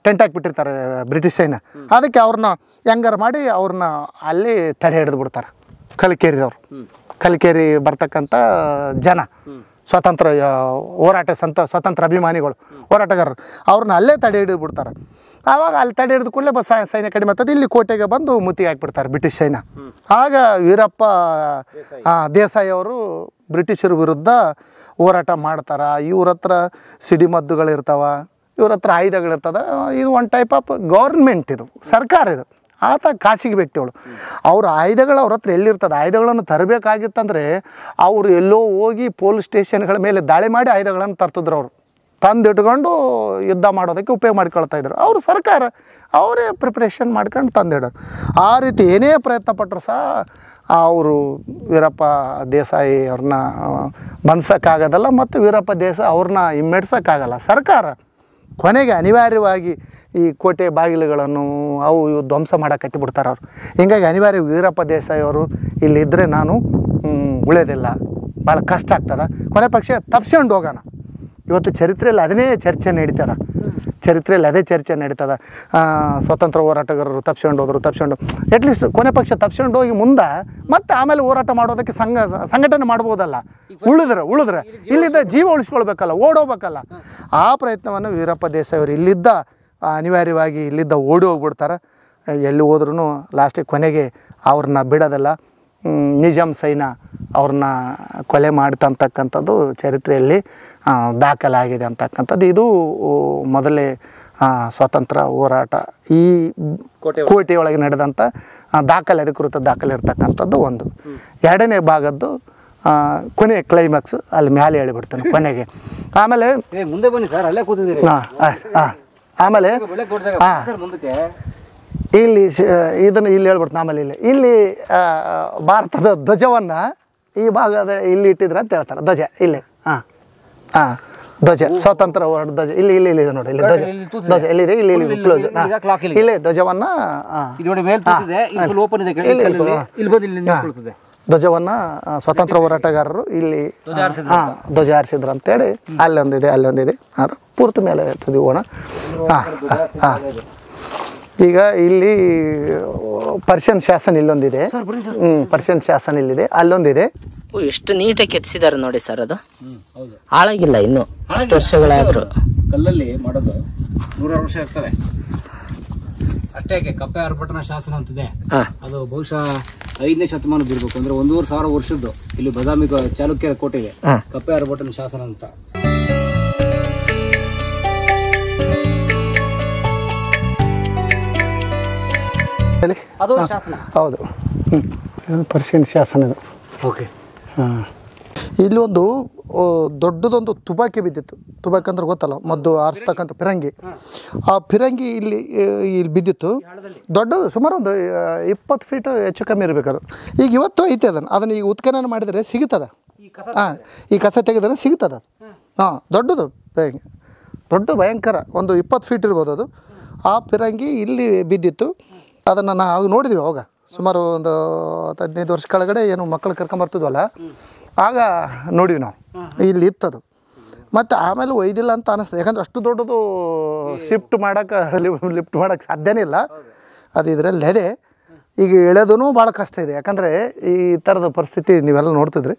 ಟೆಂಟ್ ಹಾಕಿಬಿಟ್ಟಿರ್ತಾರೆ ಬ್ರಿಟಿಷ್ ಸೈನ್ಯ. ಅದಕ್ಕೆ ಅವ್ರನ್ನ ಹೆಂಗಾರ ಮಾಡಿ ಅವ್ರನ್ನ ಅಲ್ಲಿ ತಡೆ ಹಿಡಿದು ಬಿಡ್ತಾರೆ ಕಲಿಕೇರಿದವ್ರು. ಕಲಿಕೇರಿ ಬರ್ತಕ್ಕಂಥ ಜನ ಸ್ವಾತಂತ್ರ್ಯ ಹೋರಾಟ ಸ್ವಾತಂತ್ರ್ಯ ಅಭಿಮಾನಿಗಳು, ಹೋರಾಟಗಾರರು, ಅವ್ರನ್ನ ಅಲ್ಲೇ ತಡೆ ಹಿಡಿದು ಬಿಡ್ತಾರೆ. ಆವಾಗ ಅಲ್ಲಿ ತಡೆ ಹಿಡಿದು ಕೂಡಲೇ ಸೈನ್ಯ ಕಡಿಮೆ ಆಗ್ತದೆ. ಇಲ್ಲಿ ಕೋಟೆಗೆ ಬಂದು ಮುತ್ತಿಗೆ ಹಾಕಿಬಿಡ್ತಾರೆ ಬ್ರಿಟಿಷ್ ಸೈನ್ಯ. ಆಗ ವೀರಪ್ಪ ದೇಸಾಯಿ ಅವರು ಬ್ರಿಟಿಷರ ವಿರುದ್ಧ ಹೋರಾಟ ಮಾಡ್ತಾರೆ. ಇವ್ರ ಹತ್ರ ಸಿಡಿಮದ್ದುಗಳಿರ್ತಾವ, ಇವ್ರ ಹತ್ರ ಆಯುಧಗಳಿರ್ತದೆ. ಇದು ಒಂದು ಟೈಪ್ ಆಫ್ ಗೌರ್ಮೆಂಟ್, ಇದು ಸರ್ಕಾರ, ಇದು ಆತ ಖಾಸಗಿ ವ್ಯಕ್ತಿಗಳು. ಅವ್ರ ಆಯುಧಗಳು ಅವ್ರ ಹತ್ರ ಎಲ್ಲಿರ್ತದೆ, ಆಯುಧಗಳನ್ನು ತರಬೇಕಾಗಿತ್ತಂದರೆ ಅವರು ಎಲ್ಲೋ ಹೋಗಿ ಪೊಲೀಸ್ ಸ್ಟೇಷನ್ಗಳ ಮೇಲೆ ದಾಳಿ ಮಾಡಿ ಆಯುಧಗಳನ್ನು ತರ್ತಿದ್ರು. ಅವರು ತಂದಿಟ್ಕೊಂಡು ಯುದ್ಧ ಮಾಡೋದಕ್ಕೆ ಉಪಯೋಗ ಮಾಡ್ಕೊಳ್ತಾ ಇದ್ರು. ಅವರು ಸರ್ಕಾರ ಅವರೇ ಪ್ರಿಪ್ರೇಷನ್ ಮಾಡ್ಕೊಂಡು ತಂದಿಡೋರು. ಆ ರೀತಿ ಏನೇ ಪ್ರಯತ್ನ ಪಟ್ಟರು ಸಹ ಅವರು ವೀರಪ್ಪ ದೇಸಾಯಿ ಅವ್ರನ್ನ ಬಂಧಿಸೋಕ್ಕಾಗೋದಲ್ಲ, ಮತ್ತು ವೀರಪ್ಪ ದೇಸಾಯಿ ಅವ್ರನ್ನ ಹಿಮ್ಮೆಡ್ಸೋಕ್ಕಾಗಲ್ಲ ಸರ್ಕಾರ. ಕೊನೆಗೆ ಅನಿವಾರ್ಯವಾಗಿ ಈ ಕೋಟೆ ಬಾಗಿಲುಗಳನ್ನು ಅವು ಇವು ಧ್ವಂಸ ಮಾಡೋಕೆ ಬಿಡ್ತಾರೆ ಅವರು. ಹೀಗಾಗಿ ಅನಿವಾರ್ಯ ವೀರಪ್ಪ ದೇಸಾಯಿ ಅವರು ಇಲ್ಲಿದ್ದರೆ ನಾನು ಉಳಿಯೋದಿಲ್ಲ, ಭಾಳ ಕಷ್ಟ ಆಗ್ತದೆ. ಕೊನೆ ಪಕ್ಷ ತಪ್ಸ್ಕೊಂಡು ಹೋಗೋಣ. ಇವತ್ತು ಚರಿತ್ರೆಯಲ್ಲಿ ಅದನ್ನೇ ಚರ್ಚೆ ನಡೀತದೆ, ಚರಿತ್ರೆಯಲ್ಲಿ ಅದೇ ಚರ್ಚೆ ನಡೀತದೆ. ಸ್ವತಂತ್ರ ಹೋರಾಟಗಾರರು ತಪ್ಸ್ಕೊಂಡು ಅಟ್ಲೀಸ್ಟ್ ಕೊನೆ ಪಕ್ಷ ತಪ್ಸ್ಕೊಂಡು ಹೋಗಿ ಮುಂದೆ ಮತ್ತೆ ಆಮೇಲೆ ಹೋರಾಟ ಮಾಡೋದಕ್ಕೆ ಸಂಘಟನೆ ಮಾಡ್ಬೋದಲ್ಲ. ಉಳಿದ್ರೆ ಇಲ್ಲಿದ್ದ ಜೀವ ಉಳಿಸ್ಕೊಳ್ಬೇಕಲ್ಲ, ಓಡೋಗ್ಬೇಕಲ್ಲ. ಆ ಪ್ರಯತ್ನವನ್ನು ವೀರಪ್ಪ ದೇಸಾಯಿ ಅವರು ಇಲ್ಲಿದ್ದ ಅನಿವಾರ್ಯವಾಗಿ ಇಲ್ಲಿದ್ದ ಓಡಿ ಹೋಗ್ಬಿಡ್ತಾರೆ. ಎಲ್ಲಿ ಹೋದ್ರೂ ಲಾಸ್ಟಿಗೆ ಕೊನೆಗೆ ಅವ್ರನ್ನ ಬಿಡೋದಲ್ಲ, ನಿಜಾಮ್ ಸೈನ್ಯ ಅವ್ರನ್ನ ಕೊಲೆ ಮಾಡ್ತಕ್ಕಂಥದ್ದು ಚರಿತ್ರೆಯಲ್ಲಿ ದಾಖಲಾಗಿದೆ ಅಂತಕ್ಕಂಥದ್ದು. ಇದು ಮೊದಲೇ ಸ್ವಾತಂತ್ರ್ಯ ಹೋರಾಟ ಈ ಕೋಟೆಯೊಳಗೆ ನಡೆದಂಥ ದಾಖಲೆ, ಅಧಿಕೃತ ದಾಖಲೆ ಇರ್ತಕ್ಕಂಥದ್ದು ಒಂದು. ಎರಡನೇ ಭಾಗದ್ದು ಕೊನೆ ಕ್ಲೈಮ್ಯಾಕ್ಸ್ ಅಲ್ಲಿ ಮ್ಯಾಲೆ ಹೇಳಿಬಿಡ್ತಾನೆ ಕೊನೆಗೆ. ಆಮೇಲೆ ಮುಂದೆ ಬನ್ನಿ ಸರ್, ಅಲ್ಲೇ ಕೂತಿದ್ದೀರಿ. ಆಮೇಲೆ ಇಲ್ಲಿ ಇದನ್ನು ಇಲ್ಲಿ ಹೇಳ್ಬಿಡ್ತಾನೆ. ಆಮೇಲೆ ಇಲ್ಲಿ ಭಾರತದ ಧ್ವಜವನ್ನು ಈ ಭಾಗದ ಇಲ್ಲಿ ಇಟ್ಟಿದ್ರೆ ಅಂತ ಹೇಳ್ತಾರೆ. ಧ್ವಜ ಇಲ್ಲಿ ಧ್ವಜ, ಸ್ವಾತಂತ್ರ್ಯ ಹೋರಾಟ ಧ್ವಜ ಇಲ್ಲಿ ಇದೆ ನೋಡಿ. ಇಲ್ಲಿ ಧ್ವಜ ಎಲ್ಲಿದೆ, ಇಲ್ಲಿ ಕ್ಲೋಸ್, ಇಲ್ಲಿ ಧ್ವಜವನ್ನು ಧ್ವಜವನ್ನು ಸ್ವಾತಂತ್ರ್ಯ ಹೋರಾಟಗಾರರು ಇಲ್ಲಿ ಧ್ವಜ ಹಾರಿಸಿದ್ರು ಅಂತೇಳಿ ಅಲ್ಲೊಂದಿದೆ ಅದು ಪೂರ್ತಿ ಮೇಲೆ ತುದಿ ಹೋಗೋಣ. ಈಗ ಇಲ್ಲಿ ಪರ್ಷಿಯನ್ ಶಾಸನ ಇಲ್ಲೊಂದಿದೆ, ಪರ್ಷಿಯನ್ ಶಾಸನ ಇಲ್ಲಿದೆ, ಅಲ್ಲೊಂದಿದೆ. ಎಷ್ಟು ನೀಟಾಗಿ ಕೆತ್ತಿಸಿದ್ದಾರೆ ನೋಡಿ ಸರ್. ಅದು ಹಾಳಾಗಿಲ್ಲ ಇನ್ನು, ಅಷ್ಟು ವರ್ಷಗಳಾದ್ರು. ಕಲ್ಲಲ್ಲಿ ಮಾಡೋದು 100 ವರ್ಷ ಇರ್ತವೆ ಅಷ್ಟೇ. ಕಪ್ಪೆ ಆರ್ಭಟನ ಶಾಸನ ಅಂತಿದೆ, ಅದು ಬಹುಶಃ 5ನೇ ಶತಮಾನದ ಇರ್ಬೇಕು. ಅಂದ್ರೆ 1,500 ವರ್ಷದ್ದು. ಇಲ್ಲಿ ಬದಾಮಿ ಚಾಲುಕ್ಯರ ಕೋಟೆಗೆ ಕಪ್ಪೆ ಆರ್ಭಟನ ಶಾಸನ ಅಂತ. ಅದು ಶಾಸನ, ಹೌದು, ಪರ್ಷಿಯನ್ ಶಾಸನ ಇದು. ಓಕೆ. ಇಲ್ಲಿ ಒಂದು ದೊಡ್ಡದೊಂದು ತುಬಾಕಿ ಬಿದ್ದಿತ್ತು. ತುಬಾಕಿ ಅಂದ್ರೆ ಗೊತ್ತಲ್ಲ, ಮದ್ದು ಆರಿಸ್ತಕ್ಕಂಥ ಫಿರಂಗಿ. ಆ ಫಿರಂಗಿ ಇಲ್ಲಿ ಬಿದ್ದಿತ್ತು. ದೊಡ್ಡದು, ಸುಮಾರು ಒಂದು 20 ಫೀಟ್ ಹೆಚ್ಚು ಕಮ್ಮಿ ಇರಬೇಕದು. ಈಗ ಇವತ್ತು ಐತೆ ಅದನ್ನು ಈಗ ಉತ್ಖನನ ಮಾಡಿದರೆ ಸಿಗುತ್ತದೆ. ಈ ಕಸ ತೆಗೆದರೆ ಸಿಗುತ್ತದೆ. ದೊಡ್ಡದು ದೊಡ್ಡ ಭಯಂಕರ, ಒಂದು 20 ಫೀಟ್ ಇರ್ಬೋದು ಅದು. ಆ ಫಿರಂಗಿ ಇಲ್ಲಿ ಬಿದ್ದಿತ್ತು. ಅದನ್ನು ನಾವು ನೋಡಿದ್ವಿ ಅವಾಗ, ಸುಮಾರು ಒಂದು 15 ವರ್ಷ ಕೆಳಗಡೆ ಏನು ಮಕ್ಕಳು ಕರ್ಕೊಂಬರ್ತಿದ್ವಲ್ಲ, ಆಗ ನೋಡಿವಿ ನಾವು. ಇಲ್ಲಿ ಇತ್ತದು. ಮತ್ತು ಆಮೇಲೆ ಒಯ್ದಿಲ್ಲ ಅಂತ ಅನ್ನಿಸ್ತದೆ, ಯಾಕಂದ್ರೆ ಅಷ್ಟು ದೊಡ್ಡದು ಲಿಫ್ಟ್ ಮಾಡೋಕ್ಕೆ ಸಾಧ್ಯನೇ ಇಲ್ಲ. ಅದು ಇದರಲ್ಲಿ ಇದೆ. ಈಗ ಎಳೆದೂ ಭಾಳ ಕಷ್ಟ ಇದೆ, ಯಾಕಂದರೆ ಈ ಥರದ ಪರಿಸ್ಥಿತಿ ನೀವೆಲ್ಲ ನೋಡ್ತಿದ್ರಿ.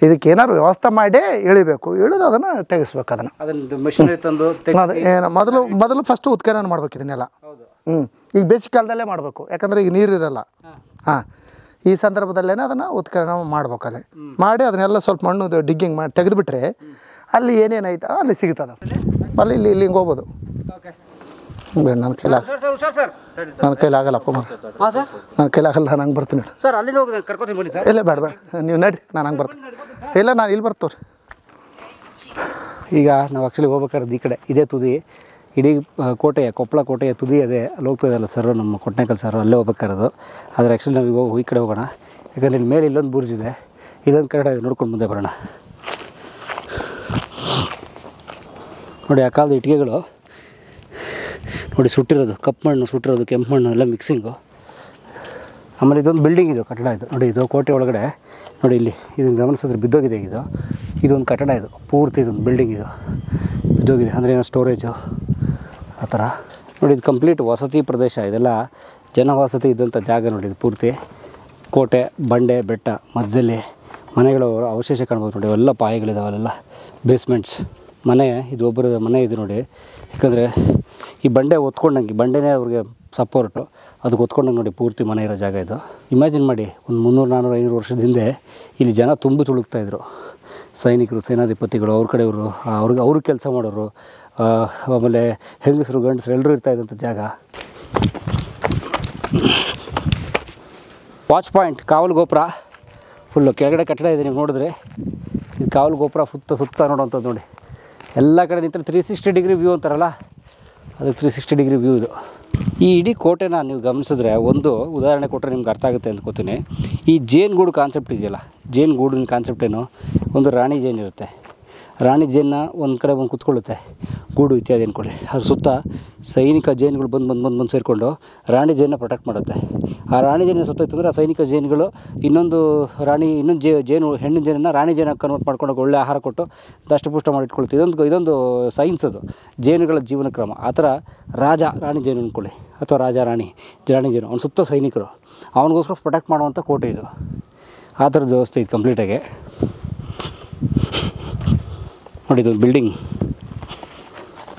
ಇದಕ್ಕೆ ಏನಾದ್ರು ವ್ಯವಸ್ಥೆ ಮಾಡೇ ಎಳಿಬೇಕು, ಇಳಿದು ಅದನ್ನು ತೆಗೆಸ್ಬೇಕು. ಅದನ್ನು ಮೊದಲು ಫಸ್ಟು ಉತ್ಖನನ ಮಾಡ್ಬೇಕು ಇದನ್ನೆಲ್ಲ. ಈಗ ಬೇಸಿಗೆ ಕಾಲದಲ್ಲೇ ಮಾಡಬೇಕು, ಯಾಕಂದರೆ ಈಗ ನೀರಿರಲ್ಲ. ಈ ಸಂದರ್ಭದಲ್ಲೇ ಅದನ್ನು ಉತ್ಖನನ ಮಾಡ್ಬೇಕಲ್ಲಿ ಮಾಡಿ ಅದನ್ನೆಲ್ಲ ಸ್ವಲ್ಪ ಮಣ್ಣು ಡಿಗ್ಗಿಂಗ್ ಮಾಡಿ ತೆಗೆದುಬಿಟ್ರೆ ಅಲ್ಲಿ ಏನೇನೈತೆ ಅಲ್ಲಿ ಸಿಗ್ತದೆ. ಅಲ್ಲಿ ಇಲ್ಲಿ ಹಿಂಗೆ ಹೋಗ್ಬೋದು. ನನ್ನ ಕೈಲಾಗಲ್ಲಪ್ಪ, ನನ್ನ ಕೈಲಾಗಲ್ಲ, ನಂಗೆ ಬರ್ತೀನಿ. ಇಲ್ಲ ಬೇಡ ನೀವು ನಡ್ರಿ, ನಾನು ಹಂಗೆ ಬರ್ತೀನಿ. ಇಲ್ಲ ನಾನು ಇಲ್ಲಿ ಬರ್ತವ್ರಿ. ಈಗ ನಾವು ಆ್ಯಕ್ಚುಲಿ ಹೋಗ್ಬೇಕಾದ್ರೆ ಈ ಕಡೆ ಇದೇ ತುದಿ, ಇಡೀ ಕೋಟೆಯ ಕೊಪ್ಪಳ ಕೋಟೆಯ ತುದಿ ಅದೇ. ಅಲ್ಲಿ ಹೋಗ್ತಾ ಇದ್ದಲ್ಲ ಸರ್, ನಮ್ಮ ಕೊಟ್ನೇಕಲ್ ಸರ್, ಅಲ್ಲೇ ಹೋಗ್ಬೇಕಾರೋದು. ಆದರೆ ಆ್ಯಕ್ಚುಲಿ ನಾವು ಈ ಕಡೆ ಹೋಗೋಣ, ಯಾಕಂದರೆ ಇಲ್ಲಿ ಮೇಲೆ ಇಲ್ಲೊಂದು ಬುರ್ಜ್ ಇದೆ, ಇದೊಂದು ಕಡೆ ನೋಡ್ಕೊಂಡು ಮುಂದೆ ಬರೋಣ. ನೋಡಿ ಆ ಕಾಲದ ಇಟ್ಟಿಗೆಗಳು ನೋಡಿ, ಸುಟ್ಟಿರೋದು ಕಪ್ಪು ಮಣ್ಣು, ಸುಟ್ಟಿರೋದು ಕೆಂಪು ಮಣ್ಣು ಎಲ್ಲ ಮಿಕ್ಸಿಂಗು. ಆಮೇಲೆ ಇದೊಂದು ಬಿಲ್ಡಿಂಗ್ ಇದು, ಕಟ್ಟಡ ಇದು ನೋಡಿ. ಇದು ಕೋಟೆ ಒಳಗಡೆ ನೋಡಿ, ಇಲ್ಲಿ ಇದನ್ನು ಗಮನಿಸಿದ್ರೆ ಬಿದ್ದೋಗಿದೆ. ಇದೊಂದು ಕಟ್ಟಡ, ಇದು ಪೂರ್ತಿ ಇದೊಂದು ಬಿಲ್ಡಿಂಗ್ ಇದು ಬಿದ್ದೋಗಿದೆ. ಅಂದರೆ ಏನೋ ಸ್ಟೋರೇಜು ಆ ಥರ ನೋಡಿ. ಇದು ಕಂಪ್ಲೀಟ್ ವಸತಿ ಪ್ರದೇಶ, ಇದೆಲ್ಲ ಜನವಸತಿ ಇದ್ದಂಥ ಜಾಗ ನೋಡಿ. ಇದು ಪೂರ್ತಿ ಕೋಟೆ, ಬಂಡೆ, ಬೆಟ್ಟ, ಮಧ್ಯದಲ್ಲಿ ಮನೆಗಳು ಅವಶೇಷ ಕಾಣ್ಬೋದು ನೋಡಿ. ಅವೆಲ್ಲ ಪಾಯಗಳಿದಾವಲ್ಲೆಲ್ಲ ಬೇಸ್ಮೆಂಟ್ಸ್ ಮನೆ. ಇದು ಒಬ್ಬರ ಮನೆ ಇದು ನೋಡಿ. ಯಾಕಂದರೆ ಈ ಬಂಡೆ ಹೊತ್ಕೊಂಡಂಗೆ, ಬಂಡೆನೇ ಅವ್ರಿಗೆ ಸಪೋರ್ಟು, ಅದಕ್ಕೆ ಹೊತ್ಕೊಂಡಂಗೆ ನೋಡಿ ಪೂರ್ತಿ ಮನೆ ಇರೋ ಜಾಗ ಇದು. ಇಮ್ಯಾಜಿನ್ ಮಾಡಿ, ಒಂದು 300, 400, 500 ವರ್ಷದ ಹಿಂದೆ ಇಲ್ಲಿ ಜನ ತುಂಬಿ ತುಳುಕ್ತಾಯಿದ್ರು. ಸೈನಿಕರು, ಸೇನಾಧಿಪತಿಗಳು, ಅವ್ರ ಕಡೆಯವರು, ಅವ್ರಿಗೆ ಕೆಲಸ ಮಾಡೋರು, ಆಮೇಲೆ ಹೆಂಗಸರು, ಗಂಡಸರು ಎಲ್ಲರೂ ಇರ್ತಾಯಿದ್ದಂಥ ಜಾಗ. ವಾಚ್ ಪಾಯಿಂಟ್, ಕಾವಲು ಗೋಪುರ ಫುಲ್ಲು ಕೆಳಗಡೆ ಕಟ್ಟಡ ಇದೆ. ನೀವು ನೋಡಿದ್ರೆ ಇದು ಕಾವಲು ಗೋಪುರ ಸುತ್ತ ನೋಡೋವಂಥದ್ದು ನೋಡಿ. ಎಲ್ಲ ಕಡೆ ನಿಂತರೆ 360 ಡಿಗ್ರಿ ವ್ಯೂ ಅಂತಾರಲ್ಲ, ಅದು 360 ಡಿಗ್ರಿ ವ್ಯೂ ಇದು. ಈ ಇಡೀ ಕೋಟೆನ ನೀವು ಗಮನಿಸಿದ್ರೆ, ಒಂದು ಉದಾಹರಣೆ ಕೊಟ್ಟರೆ ನಿಮ್ಗೆ ಅರ್ಥ ಆಗುತ್ತೆ ಅಂದ್ಕೋತೀನಿ. ಈ ಜೇನುಗೂಡು ಕಾನ್ಸೆಪ್ಟ್ ಇದೆಯಲ್ಲ, ಜೇನುಗೂಡಿನ ಕಾನ್ಸೆಪ್ಟ್ ಏನು, ಒಂದು ರಾಣಿ ಜೇನು ಇರುತ್ತೆ. ರಾಣಿ ಜೇನನ್ನ ಒಂದು ಕಡೆ ಬಂದು ಕುತ್ಕೊಳ್ಳುತ್ತೆ, ಗೂಡು ಇತ್ಯಾದಿ ಅಂದ್ಕೊಳ್ಳಿ. ಅದ್ರ ಸುತ್ತ ಸೈನಿಕ ಜೇನುಗಳು ಬಂದು ಸೇರಿಕೊಂಡು ರಾಣಿ ಜೇನನ್ನ ಪ್ರೊಟೆಕ್ಟ್ ಮಾಡುತ್ತೆ. ಆ ರಾಣಿ ಜೇನಿನ ಸುತ್ತೋಯ್ತಂದರೆ ಆ ಸೈನಿಕ ಜೇನುಗಳು ಇನ್ನೊಂದು ಜೇನು, ಹೆಣ್ಣಿನ ಜೇನನ್ನು ರಾಣಿ ಜೇನಾಗಿ ಕನ್ವರ್ಟ್ ಮಾಡ್ಕೊಂಡು ಒಳ್ಳೆ ಆಹಾರ ಕೊಟ್ಟು ದಷ್ಟಪುಷ್ಟ ಮಾಡಿ ಇಟ್ಕೊಳ್ತೀವಿ. ಇದೊಂದು ಸೈನ್ಸ್, ಅದು ಜೇನುಗಳ ಜೀವನ ಕ್ರಮ. ಆ ಥರ ರಾಣಿ ಜೇನು ಅಂದ್ಕೊಳ್ಳಿ, ಅಥವಾ ರಾಣಿ ಜೇನು, ಅವ್ನು ಸುತ್ತ ಸೈನಿಕರು, ಅವನಿಗೋಸ್ಕರ ಪ್ರೊಟೆಕ್ಟ್ ಮಾಡುವಂಥ ಕೋಟೆ ಇದು. ಆ ಥರದ ವ್ಯವಸ್ಥೆ ಇದು ಕಂಪ್ಲೀಟಾಗಿ ನೋಡಿ. ಇದೊಂದು ಬಿಲ್ಡಿಂಗ್.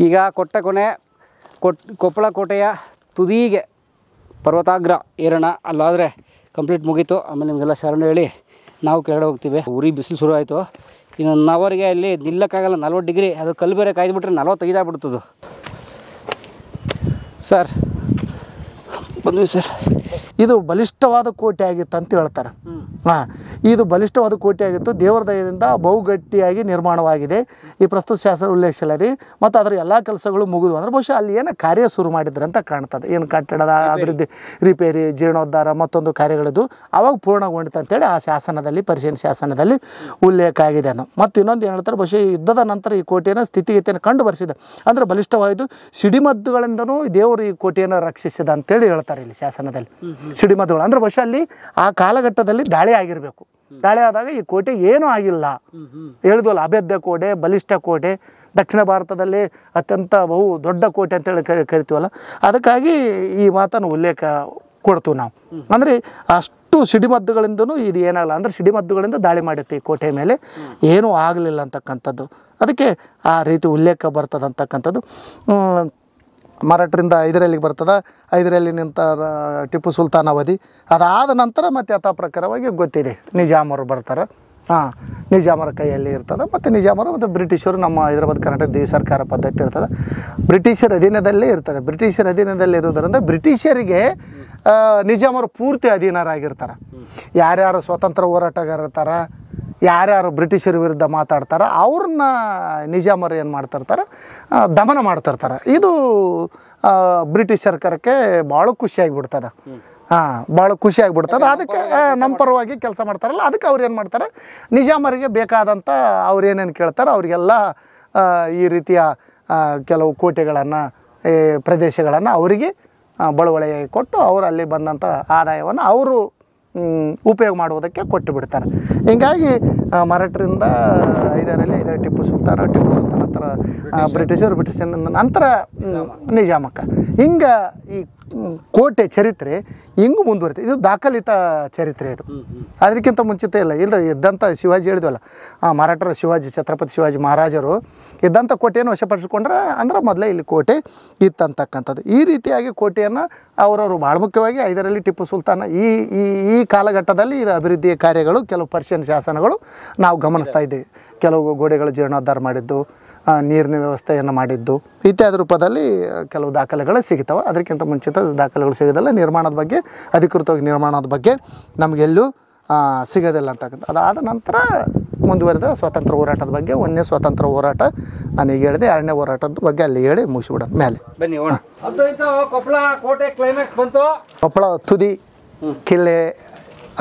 ಈಗ ಕೊಪ್ಪಳ ಕೋಟೆಯ ತುದಿಗೆ ಪರ್ವತಾಗ್ರ ಏರೋಣ. ಅಲ್ಲಾದರೆ ಕಂಪ್ಲೀಟ್ ಮುಗೀತು. ಆಮೇಲೆ ನಿಮಗೆಲ್ಲ ಶರಣ ಹೇಳಿ ನಾವು ಕೆಳಗಡೆ ಹೋಗ್ತೀವಿ. ಉರಿ ಬಿಸಿಲು ಶುರು ಆಯಿತು. ಇನ್ನೊಂದು ಅವರಿಗೆ ಅಲ್ಲಿ ನಿಲ್ಲಕ್ಕಾಗಲ್ಲ, 40 ಡಿಗ್ರಿ. ಅದು ಕಲ್ಲು ಬೇರೆ ಕಾಯ್ದುಬಿಟ್ರೆ 45 ಆಗ್ಬಿಡ್ತದು. ಸರ್ ಬಂದ್ವಿ ಸರ್. ಇದು ಬಲಿಷ್ಠವಾದ ಕೋಟೆ ಆಗಿತ್ತು ಅಂತ ಹೇಳ್ತಾರೆ. ಇದು ಬಲಿಷ್ಠವಾದ ಕೋಟೆ ಆಗಿತ್ತು. ದೇವರ ದಯದಿಂದ ಬಹುಗಟ್ಟಿಯಾಗಿ ನಿರ್ಮಾಣವಾಗಿದೆ. ಈ ಪ್ರಸ್ತುತ ಶಾಸನ ಉಲ್ಲೇಖಿಸಲಾಗಿದೆ ಮತ್ತು ಅದರ ಎಲ್ಲ ಕೆಲಸಗಳು ಮುಗಿದು ಅಂದರೆ ಬಹುಶಃ ಅಲ್ಲಿ ಏನೋ ಕಾರ್ಯ ಶುರು ಮಾಡಿದ್ರಂತ ಕಾಣ್ತದೆ. ಏನು ಕಟ್ಟಡದ ಅಭಿವೃದ್ಧಿ, ರಿಪೇರಿ, ಜೀರ್ಣೋದ್ಧಾರ ಮತ್ತೊಂದು ಕಾರ್ಯಗಳಿದ್ದು ಅವಾಗ ಪೂರ್ಣಗೊಂಡಿತು ಅಂತೇಳಿ ಆ ಶಾಸನದಲ್ಲಿ, ಪರಿಶೀಲನೆ ಶಾಸನದಲ್ಲಿ ಉಲ್ಲೇಖ ಆಗಿದೆ. ಮತ್ತು ಇನ್ನೊಂದು ಏನು ಹೇಳ್ತಾರೆ, ಬಹುಶಃ ಯುದ್ಧದ ನಂತರ ಈ ಕೋಟೆಯನ್ನು ಸ್ಥಿತಿಗತಿಯನ್ನು ಕಂಡು ಬರೆಸಿದೆ. ಅಂದರೆ ಬಲಿಷ್ಠವಾಯಿತು. ಸಿಡಿಮದ್ದುಗಳಿಂದನೂ ದೇವರು ಈ ಕೋಟೆಯನ್ನು ರಕ್ಷಿಸಿದ ಅಂತೇಳಿ ಹೇಳ್ತಾರೆ ಇಲ್ಲಿ ಶಾಸನದಲ್ಲಿ. ಸಿಡಿಮದ್ದುಗಳು ಅಂದರೆ ಬಹುಶಃ ಅಲ್ಲಿ ಆ ಕಾಲಘಟ್ಟದಲ್ಲಿ ದಾಳಿ ಆಗಿರಬೇಕು. ದಾಳಿ ಆದಾಗ ಈ ಕೋಟೆ ಏನೂ ಆಗಿಲ್ಲ. ಹೇಳಿದ್ವಲ್ಲ, ಅಭೇದ್ಯ ಕೋಟೆ, ಬಲಿಷ್ಠ ಕೋಟೆ, ದಕ್ಷಿಣ ಭಾರತದಲ್ಲಿ ಅತ್ಯಂತ ಬಹು ದೊಡ್ಡ ಕೋಟೆ ಅಂತೇಳಿ ಕರಿತೀವಲ್ಲ, ಅದಕ್ಕಾಗಿ ಈ ಮಾತನ್ನು ಉಲ್ಲೇಖ ಕೊಡ್ತೀವಿ ನಾವು. ಅಂದರೆ ಅಷ್ಟು ಸಿಡಿಮದ್ದುಗಳಿಂದನೂ ಇದು ಏನಾಗಲ್ಲ, ಅಂದರೆ ಸಿಡಿಮದ್ದುಗಳಿಂದ ದಾಳಿ ಮಾಡುತ್ತೆ ಈ ಕೋಟೆ ಮೇಲೆ, ಏನೂ ಆಗಲಿಲ್ಲ ಅಂತಕ್ಕಂಥದ್ದು. ಅದಕ್ಕೆ ಆ ರೀತಿ ಉಲ್ಲೇಖ ಬರ್ತದೆ ಅಂತಕ್ಕಂಥದ್ದು. ಮರಾಠರಿಂದ ಹೈದರಾಲಿಗೆ ಬರ್ತದೆ. ಹೈದರಾಲಿ ನಿಂತ ಟಿಪ್ಪು ಸುಲ್ತಾನ್ ಅವಧಿ. ಅದಾದ ನಂತರ ಮತ್ತು ಯಥಾ ಪ್ರಕಾರವಾಗಿ ಗೊತ್ತಿದೆ ನಿಜಾಮರು ಬರ್ತಾರೆ. ನಿಜಾಮರ ಕೈಯಲ್ಲಿ ಇರ್ತದೆ. ಮತ್ತು ನಿಜಾಮರು ಮತ್ತು ಬ್ರಿಟಿಷರು, ನಮ್ಮ ಹೈದರಾಬಾದ್ ಕರ್ನಾಟಕ ದ್ವೀಪ ಸರ್ಕಾರ ಪದ್ಧತಿ ಇರ್ತದೆ. ಬ್ರಿಟಿಷರ ಅಧೀನದಲ್ಲೇ ಇರ್ತದೆ. ಬ್ರಿಟಿಷರ ಅಧೀನದಲ್ಲಿ ಇರೋದರಿಂದ ಬ್ರಿಟಿಷರಿಗೆ ನಿಜಾಮರು ಪೂರ್ತಿ ಅಧೀನರಾಗಿರ್ತಾರೆ. ಯಾರ್ಯಾರು ಸ್ವತಂತ್ರ ಹೋರಾಟಗಾರರ್ತಾರೆ, ಯಾರ್ಯಾರು ಬ್ರಿಟಿಷರ ವಿರುದ್ಧ ಮಾತಾಡ್ತಾರೆ, ಅವ್ರನ್ನ ನಿಜಾಮರು ಏನು ಮಾಡ್ತಿರ್ತಾರೆ, ದಮನ ಮಾಡ್ತಿರ್ತಾರೆ. ಇದು ಬ್ರಿಟಿಷ್ ಸರ್ಕಾರಕ್ಕೆ ಭಾಳ ಖುಷಿಯಾಗಿಬಿಡ್ತದೆ. ಭಾಳ ಖುಷಿಯಾಗಿಬಿಡ್ತದೆ. ಅದಕ್ಕೆ ನಮ್ಮ ಪರವಾಗಿ ಕೆಲಸ ಮಾಡ್ತಾರಲ್ಲ, ಅದಕ್ಕೆ ಅವ್ರು ಏನು ಮಾಡ್ತಾರೆ, ನಿಜಾಮರಿಗೆ ಬೇಕಾದಂಥ ಅವ್ರು ಏನೇನು ಕೇಳ್ತಾರೆ ಅವರಿಗೆಲ್ಲ ಈ ರೀತಿಯ ಕೆಲವು ಕೋಟೆಗಳನ್ನು, ಪ್ರದೇಶಗಳನ್ನು ಅವರಿಗೆ ಬಳುವಳಿಯಾಗಿ ಕೊಟ್ಟು ಅವರು ಅಲ್ಲಿ ಬಂದಂಥ ಆದಾಯವನ್ನು ಅವರು ಉಪಯೋಗ ಮಾಡುವುದಕ್ಕೆ ಕೊಟ್ಟು ಬಿಡ್ತಾರೆ. ಹೀಗಾಗಿ ಮರಾಠರಿಂದ ಹೈದರಾಲಿ ಟಿಪ್ಪು ಸುಲ್ತಾನ್ ನಂತರ ಬ್ರಿಟಿಷರ ನಂತರ ನಿಜಾಮಕ್ಕ. ಹಿಂಗೆ ಈ ಕೋಟೆ ಚರಿತ್ರೆ ಹಿಂಗೂ ಮುಂದುವರಿತು. ಇದು ದಾಖಲಿತ ಚರಿತ್ರೆ. ಇದು ಅದಕ್ಕಿಂತ ಮುಂಚಿತ ಇಲ್ಲ. ಇದ್ದಂಥ ಶಿವಾಜಿ ಹೇಳಿದ್ವಲ್ಲ, ಮರಾಠರ ಛತ್ರಪತಿ ಶಿವಾಜಿ ಮಹಾರಾಜರು ಇದ್ದಂಥ ಕೋಟೆಯನ್ನು ವಶಪಡಿಸಿಕೊಂಡ್ರೆ ಅಂದ್ರೆ ಮೊದಲೇ ಇಲ್ಲಿ ಕೋಟೆ ಇತ್ತಂತಕ್ಕಂಥದ್ದು. ಈ ರೀತಿಯಾಗಿ ಕೋಟೆಯನ್ನು ಅವರವರು ಭಾಳ ಮುಖ್ಯವಾಗಿ ಹೈದರಾಲಿ ಟಿಪ್ಪು ಸುಲ್ತಾನ ಈ ಕಾಲಘಟ್ಟದಲ್ಲಿ ಇದು ಅಭಿವೃದ್ಧಿಯ ಕಾರ್ಯಗಳು, ಕೆಲವು ಪರ್ಷಿಯನ್ ಶಾಸನಗಳು ನಾವು ಗಮನಿಸ್ತಾ ಇದ್ದೀವಿ. ಕೆಲವು ಗೋಡೆಗಳು ಜೀರ್ಣೋದ್ಧಾರ ಮಾಡಿದ್ದು, ನೀರಿನ ವ್ಯವಸ್ಥೆಯನ್ನು ಮಾಡಿದ್ದು ಇತ್ಯಾದಿ ರೂಪದಲ್ಲಿ ಕೆಲವು ದಾಖಲೆಗಳು ಸಿಗ್ತವೆ. ಅದಕ್ಕಿಂತ ಮುಂಚಿತ ದಾಖಲೆಗಳು ಸಿಗೋದಿಲ್ಲ. ನಿರ್ಮಾಣದ ಬಗ್ಗೆ, ಅಧಿಕೃತವಾಗಿ ನಿರ್ಮಾಣದ ಬಗ್ಗೆ ನಮಗೆಲ್ಲೂ ಸಿಗೋದಿಲ್ಲ ಅಂತಕ್ಕಂಥ. ಅದಾದ ನಂತರ ಮುಂದುವರೆದ ಸ್ವಾತಂತ್ರ್ಯ ಹೋರಾಟದ ಬಗ್ಗೆ, 1ನೇ ಸ್ವಾತಂತ್ರ್ಯ ಹೋರಾಟ ನಾನೀಗ ಹೇಳಿದೆ, 2ನೇ ಹೋರಾಟದ ಬಗ್ಗೆ ಅಲ್ಲಿ ಹೇಳಿ ಮುಗಿಸ್ಬಿಡೋಣ. ಮೇಲೆ ಬನ್ನಿ ಹೋಗೋಣ. ಕೊಪ್ಪಳ ಕೋಟೆ ಕ್ಲೈಮ್ಯಾಕ್ಸ್ ಬಂತು. ಕೊಪ್ಪಳ ತುದಿ ಕಿಲ್ಲೆ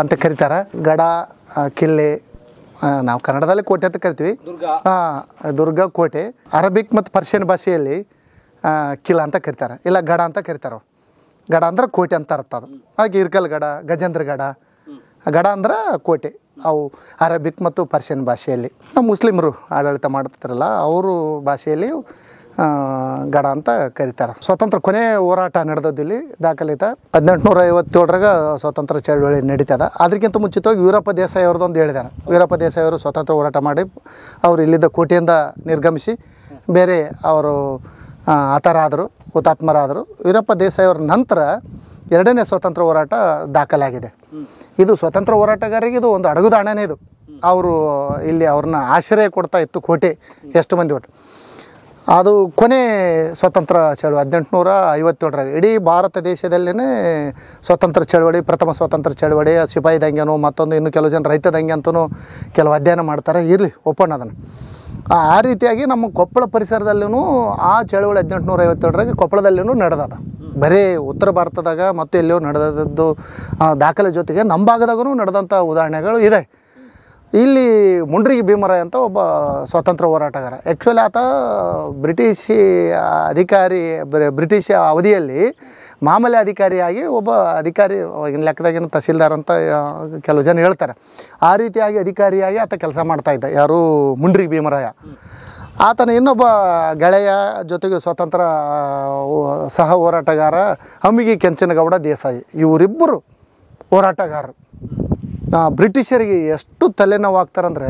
ಅಂತ ಕರೀತಾರೆ. ಗಡ, ಕಿಲ್ಲೆ, ನಾವು ಕನ್ನಡದಲ್ಲಿ ಕೋಟೆ ಅಂತ ಕರಿತೀವಿ. ದುರ್ಗ, ಕೋಟೆ. ಅರಬಿಕ್ ಮತ್ತು ಪರ್ಷಿಯನ್ ಭಾಷೆಯಲ್ಲಿ ಕಿಲ ಅಂತ ಕರೀತಾರೆ, ಇಲ್ಲ ಗಡ ಅಂತ ಕರೀತಾರೆ. ಗಡ ಅಂದ್ರೆ ಕೋಟೆ ಅಂತ ಅರ್ಥ ಅದು. ಹಾಗೆ ಇರ್ಕಲ್ ಗಡ, ಗಜೇಂದ್ರ ಗಡ. ಗಡ ಅಂದ್ರೆ ಕೋಟೆ. ಅವು ಅರಬಿಕ್ ಮತ್ತು ಪರ್ಷಿಯನ್ ಭಾಷೆಯಲ್ಲಿ, ನಮ್ಮ ಮುಸ್ಲಿಮರು ಆಡಳಿತ ಮಾಡ್ತಿರಲ್ಲ ಅವರು ಭಾಷೆಯಲ್ಲಿ ಗಡ ಅಂತ ಕರೀತಾರೆ. ಸ್ವಾತಂತ್ರ್ಯ ಕೊನೆ ಹೋರಾಟ ನಡೆದಿಲ್ಲಿ ದಾಖಲಿತ 1857ರಾಗ ಸ್ವಾತಂತ್ರ್ಯ ಚಳವಳಿ ನಡೀತದ. ಅದಕ್ಕಿಂತ ಮುಂಚಿತವಾಗಿ ವೀರಪ್ಪ ದೇಸಾಯಿ ಅವ್ರದ್ದೊಂದು ಹೇಳಿದಾರೆ. ವೀರಪ್ಪ ದೇಸಾಯಿ ಅವರು ಸ್ವಾತಂತ್ರ್ಯ ಹೋರಾಟ ಮಾಡಿ ಅವರು ಇಲ್ಲಿದ್ದ ಕೋಟೆಯಿಂದ ನಿರ್ಗಮಿಸಿ ಬೇರೆ ಅವರು ಹತರಾದರು, ಹುತಾತ್ಮರಾದರು. ವೀರಪ್ಪ ದೇಸಾಯಿ ಅವರ ನಂತರ 2ನೇ ಸ್ವಾತಂತ್ರ್ಯ ಹೋರಾಟ ದಾಖಲಾಗಿದೆ. ಇದು ಸ್ವಾತಂತ್ರ್ಯ ಹೋರಾಟಗಾರರಿಗೆ ಇದು ಒಂದು ಅಡಗುದಾಣನೇ. ಇದು ಅವರು ಇಲ್ಲಿ ಅವ್ರನ್ನ ಆಶ್ರಯ ಕೊಡ್ತಾ ಇತ್ತು ಕೋಟೆ. ಎಷ್ಟು ಮಂದಿ ಒಟ್ಟು ಅದು ಕೊನೆ ಸ್ವಾತಂತ್ರ್ಯ ಚಳವಳಿ 1857ರಾಗ ಇಡೀ ಭಾರತ ದೇಶದಲ್ಲೇ ಸ್ವಾತಂತ್ರ್ಯ ಚಳವಳಿ, ಪ್ರಥಮ ಸ್ವಾತಂತ್ರ್ಯ ಚಳವಳಿ, ಸಿಪಾಯಿ ದಂಗೆನೋ ಮತ್ತೊಂದು ಇನ್ನೂ ಕೆಲವು ಜನ ರೈತ ದಂಗೆ ಅಂತಲೂ ಕೆಲವು ಅಧ್ಯಯನ ಮಾಡ್ತಾರೆ. ಇರಲಿ, ಒಪ್ಪೋಣ ಅದನ್ನು. ಆ ರೀತಿಯಾಗಿ ನಮ್ಮ ಕೊಪ್ಪಳ ಪರಿಸರದಲ್ಲೂ ಆ ಚಳವಳಿ 1857ರಾಗ ಕೊಪ್ಪಳದಲ್ಲೂ ನಡೆದದ. ಬರೀ ಉತ್ತರ ಭಾರತದಾಗ ಮತ್ತು ಎಲ್ಲಿಯೂ ನಡೆದದ್ದು ದಾಖಲೆ ಜೊತೆಗೆ ನಮ್ಮ ಭಾಗದಾಗೂ ನಡೆದಂಥ ಉದಾಹರಣೆಗಳು ಇದೆ. ಇಲ್ಲಿ ಮುಂಡ್ರಿಗಿ ಭೀಮರಾಯ ಅಂತ ಒಬ್ಬ ಸ್ವಾತಂತ್ರ್ಯ ಹೋರಾಟಗಾರ. ಆ್ಯಕ್ಚುಲಿ ಆತ ಬ್ರಿಟಿಷ್ ಅಧಿಕಾರಿ, ಬ್ರಿಟಿಷ್ ಅವಧಿಯಲ್ಲಿ ಮಾಮೂಲಿ ಅಧಿಕಾರಿಯಾಗಿ ಒಬ್ಬ ಅಧಿಕಾರಿ, ಆಗಿನ ಲೆಕ್ಕದಾಗಿನ ತಹಸೀಲ್ದಾರ್ ಅಂತ ಕೆಲವು ಜನ ಹೇಳ್ತಾರೆ. ಆ ರೀತಿಯಾಗಿ ಅಧಿಕಾರಿಯಾಗಿ ಆತ ಕೆಲಸ ಮಾಡ್ತಾಯಿದ್ದ. ಯಾರು? ಮುಂಡ್ರಿಗಿ ಭೀಮರಾಯ. ಆತನ ಇನ್ನೊಬ್ಬ ಗೆಳೆಯ ಜೊತೆಗೆ ಸ್ವಾತಂತ್ರ್ಯ ಸಹ ಹೋರಾಟಗಾರ ಹಮ್ಮಿಗಿ ಕೆಂಚನಗೌಡ ದೇಸಾಯಿ. ಇವರಿಬ್ಬರು ಹೋರಾಟಗಾರರು. ಬ್ರಿಟಿಷರಿಗೆ ಎಷ್ಟು ತಲೆನೋವಾಗ್ತಾರಂದರೆ